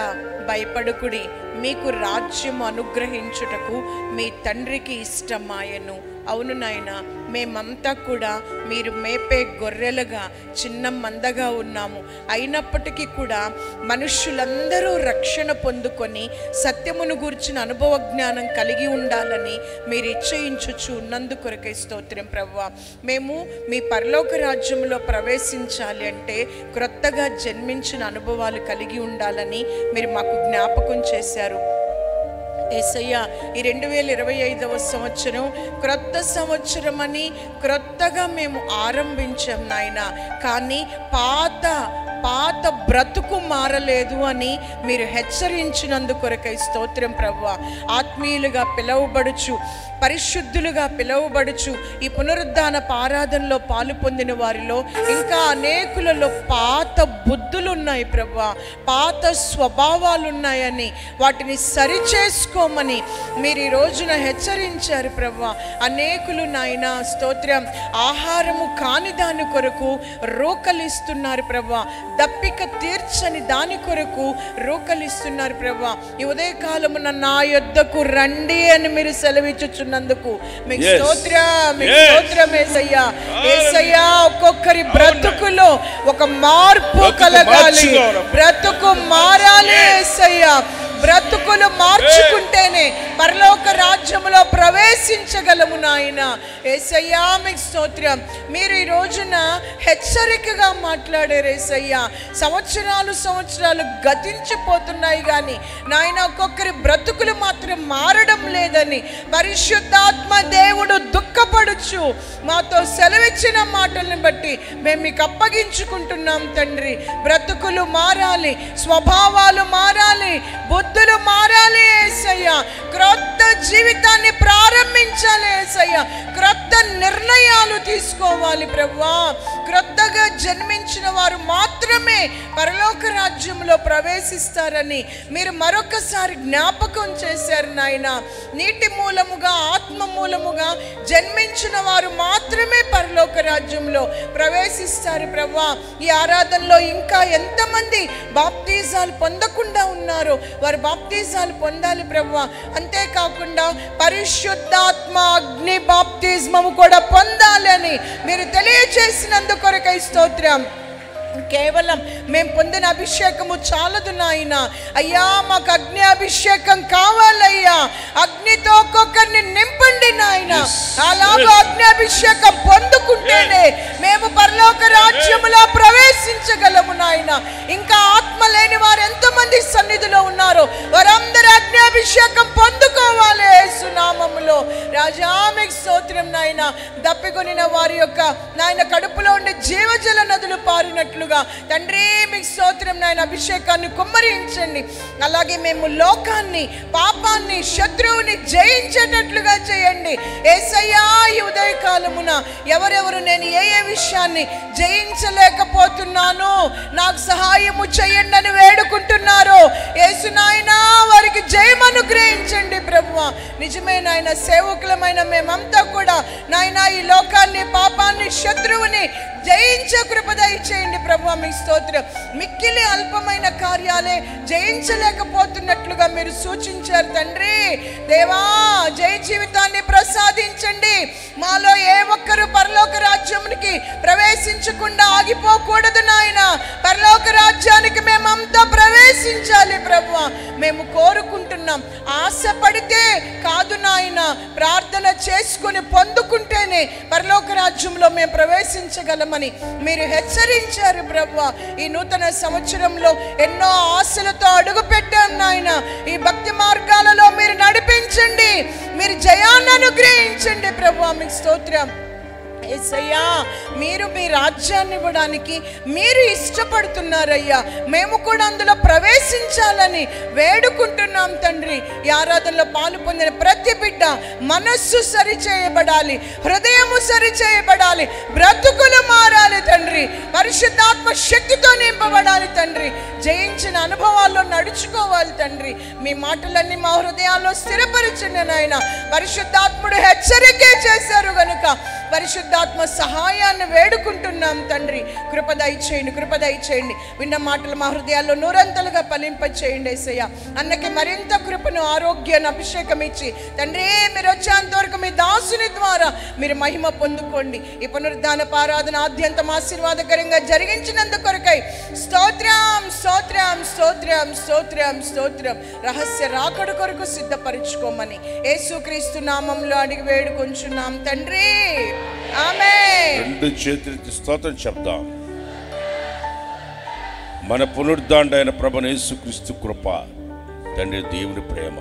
భయపడుకుడి, మీకు రాజ్యం అనుగ్రహించుటకు మీ తండ్రికి ఇష్టమాయను. అవును నాయన, మేమంతా కూడా మీరు మేపే గొర్రెలుగా చిన్న మందగా ఉన్నాము. అయినప్పటికీ కూడా మనుష్యులందరూ రక్షణ పొందుకొని సత్యమును గూర్చిన అనుభవ జ్ఞానం కలిగి ఉండాలని మీరు ఇచ్చయించుచు ఉన్నందుకొరకై స్తోత్రం ప్రభువా. మేము మీ పరలోక రాజ్యంలో ప్రవేశించాలి అంటే క్రొత్తగా జన్మించిన అనుభవాలు కలిగి ఉండాలని మీరు మాకు జ్ఞాపకం చేశారు. యేసయ్య, ఈ 2025వ సంవత్సరం క్రొత్త సంవత్సరం అని క్రొత్తగా మేము ఆరంభించాం నాయన. కానీ పాత బ్రతుకు మారలేదు అని మీరు హెచ్చరించినందుకొరకై స్తోత్రం ప్రభువా. ఆత్మీయులుగా పిలువబడుచు, పరిశుద్ధులుగా పిలువబడుచు ఈ పునరుద్ధాన ఆరాధనలో పాలు పొందిన వారిలో ఇంకా అనేకులలో పాత బుద్ధులు ఉన్నాయి ప్రభువా, పాత స్వభావాలు ఉన్నాయని వాటిని సరిచేసుకోమని మీరు ఈ రోజున హెచ్చరించారు ప్రభువా. అనేకులు నాయన స్తోత్రం ఆహారము కాని దాని కొరకు రోకలిస్తున్నారు ప్రభువా. దప్పిక తీర్చని దాని కొరకు రోకలిస్తున్నారు ప్రభా. ఈ ఉదయకాలమున నా యొద్దకు రండి అని మీరు సెలవిచ్చుచున్నందుకు మీకు స్తోత్రం, మీకు స్తోత్రం యేసయ్యా. యేసయ్యా, ఒక్కొక్కరి బ్రతుకులో ఒక మార్పు కలగాలి, బ్రతుకు మారాలి యేసయ్యా. బ్రతుకులు మార్చుకుంటేనే పరలోక రాజ్యములో ప్రవేశించగలము నాయన. యేసయ్యా, మీకు స్తోత్రం. మీరు ఈ రోజున హెచ్చరికగా మాట్లాడారు యేసయ్యా. సంవత్సరాలు గతించిపోతున్నాయి కానీ నాయన ఒక్కొక్కరి బ్రతుకులు మాత్రం మారడం లేదని పరిశుద్ధాత్మ దేవుడు దుఃఖపడుచు మాతో సెలవిచ్చిన మాటలను బట్టి మేము మీకు అప్పగించుకుంటున్నాం తండ్రి. బ్రతుకులు మారాలి, స్వభావాలు మారాలి, బుద్ధులు మారాలి యేసయ్యా. క్రొత్త జీవితాన్ని ప్రారంభించాలి యేసయ్యా. క్రొత్త నిర్ణయాలు తీసుకోవాలి ప్రభువా. క్రొత్తగా జన్మించిన వారు మాత్రమే పరలోక రాజ్యంలో ప్రవేశిస్తారని మీరు మరొకసారి జ్ఞాపకం చేశారు నాయన. నీటి మూలముగా, ఆత్మ మూలముగా జన్మించిన వారు మాత్రమే పరలోక రాజ్యంలో ప్రవేశిస్తారు ప్రభువా. ఈ ఆరాధనలో ఇంకా ఎంతమంది బాప్తిజాలు పొందకుండా ఉన్నారో వారు బాప్తిజాలు పొందాలి ప్రభువా. అంతేకాకుండా పరిశుద్ధాత్మ అగ్ని బాప్తిజమము కూడా పొందాలని మీరు తెలియచేసినందుకొరకై స్తోత్రం. కేవలం మేము పొందిన అభిషేకము చాలదు నాయన. అయ్యా, మాకు అగ్ని అభిషేకం కావాలయ్యా. అగ్నితో ఒక్కొక్కరిని నింపండి నాయన. అలాగూ అగ్ని అభిషేకం పొందుకుంటేనే మేము పరలోక రాజ్యములో ప్రవేశించగలము నాయన. ఇంకా ఆత్మ లేని వారు ఎంతమంది సన్నిధిలో ఉన్నారో వారందరూ అగ్ని అభిషేకం పొందుకోవాలి యేసు నామములో. రాజా, మీకు స్తోత్రం నాయన. దప్పికొనిన వారి యొక్క నాయన కడుపులో ఉండే జీవజల నదులు పారినట్లు తండ్రి మీకు స్తోత్రం నాయన. అభిషేకాన్ని కుమ్మరించండి. అలాగే మేము లోకాన్ని, పాపాన్ని, శత్రువుని జయించేటట్లుగా చేయండి యేసయ్యా. ఈ ఉదయకాలమున ఎవరెవరు నేను ఏ విషయాన్ని జయించలేకపోతున్నానో నాకు సహాయము చేయండి అని వేడుకుంటున్నారో యేసు నాయనా వారికి జయం అనుగ్రహించండి ప్రభువా. నిజమే నాయన, సేవకులమైన మేమంతా కూడా నాయన ఈ లోకాన్ని, పాపాన్ని, శత్రువుని జయించే కృప దయచేయండి ప్రభువా. మీ స్తోత్రం. మిక్కిలి అల్పమైన కార్యాలే జయించలేకపోతున్నట్లుగా మీరు సూచించారు తండ్రి. దేవా, జయ జీవితాన్ని ప్రసాదించండి. మాలో ఏ ఒక్కరు పరలోక రాజ్యానికి ప్రవేశించకుండా ఆగిపోకూడదు నాయన. పరలోక రాజ్యానికి మేమంతా ప్రవేశించాలి ప్రభువా. మేము కోరుకుంటున్నాం. ఆశపడితే కాదు నాయన, ప్రార్థన చేసుకుని పొందుకుంటేనే పరలోక రాజ్యంలో మేము ప్రవేశించగలమని మీరు హెచ్చరించారు ప్రభువా. ఈ నూతన సంవత్సరంలో ఎన్నో ఆశలతో అడుగు పెట్టాం నాయన. ఈ భక్తి మార్గాలలో మీరు నడిపించండి, మీరు జయాన్ని అనుగ్రహించండి ప్రభువా. మీకు స్తోత్రం యేసయ్యా. మీరు మీ రాజ్యాన్ని ఇవ్వడానికి మీరు ఇష్టపడుతున్నారయ్యా. మేము కూడా అందులో ప్రవేశించాలని వేడుకుంటున్నాం తండ్రి. ఈ ఆరాధనలో పాలు పొందిన ప్రతి బిడ్డ మనస్సు సరిచేయబడాలి, హృదయము సరిచేయబడాలి, బ్రతుకులు మారాలి తండ్రి. పరిశుద్ధాత్మ శక్తితో నింపబడాలి తండ్రి. జయించిన అనుభవాల్లో నడుచుకోవాలి తండ్రి. మీ మాటలన్నీ మా హృదయాల్లో స్థిరపరచండి నాయన. పరిశుద్ధాత్ముడు హెచ్చరికే చేశారు గనుక పరిశుద్ధాత్మ సహాయాన్ని వేడుకుంటున్నాం తండ్రి. కృప దయచేయండి, కృప దయచేయండి. విన్న మాటలు మా హృదయాల్లో నూరంతలుగా ఫలింప చేయండి యేసయ్య. అన్నకి మరింత కృపను, ఆరోగ్యాన్ని, అభిషేకం ఇచ్చి తండ్రి మీరు వచ్చేంతవరకు మీ దాసుని ద్వారా మీరు మహిమ పొందుకోండి. ఈ పునరుద్ధానపు ఆరాధన ఆద్యంతం ఆశీర్వాదకరంగా జరిగించినందుకొరకై స్తోత్రం, స్తోత్రం, స్తోత్రం, స్తోత్రం, స్తోత్రం. రహస్య రాకడ కొరకు సిద్ధపరచుకోమని యేసుక్రీస్తు నామంలో అడిగి వేడుకొంచున్నాం తండ్రి. ఆమేన్. రెండు చేతులెత్తి స్తోత్రం చెప్దాం. మన పునరుద్ధాండైన ప్రభువైన యేసుక్రీస్తు కృప, తండ్రి దేవుని ప్రేమ,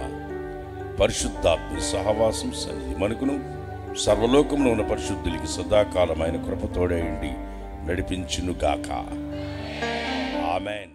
పరిశుద్ధాత్మ సహవాసం, సన్నిధి మనకును సర్వలోకంలో ఉన్న పరిశుద్ధులకి సదాకాలమైన కృప తోడేయండి నడిపించును గాక. ఆమేన్.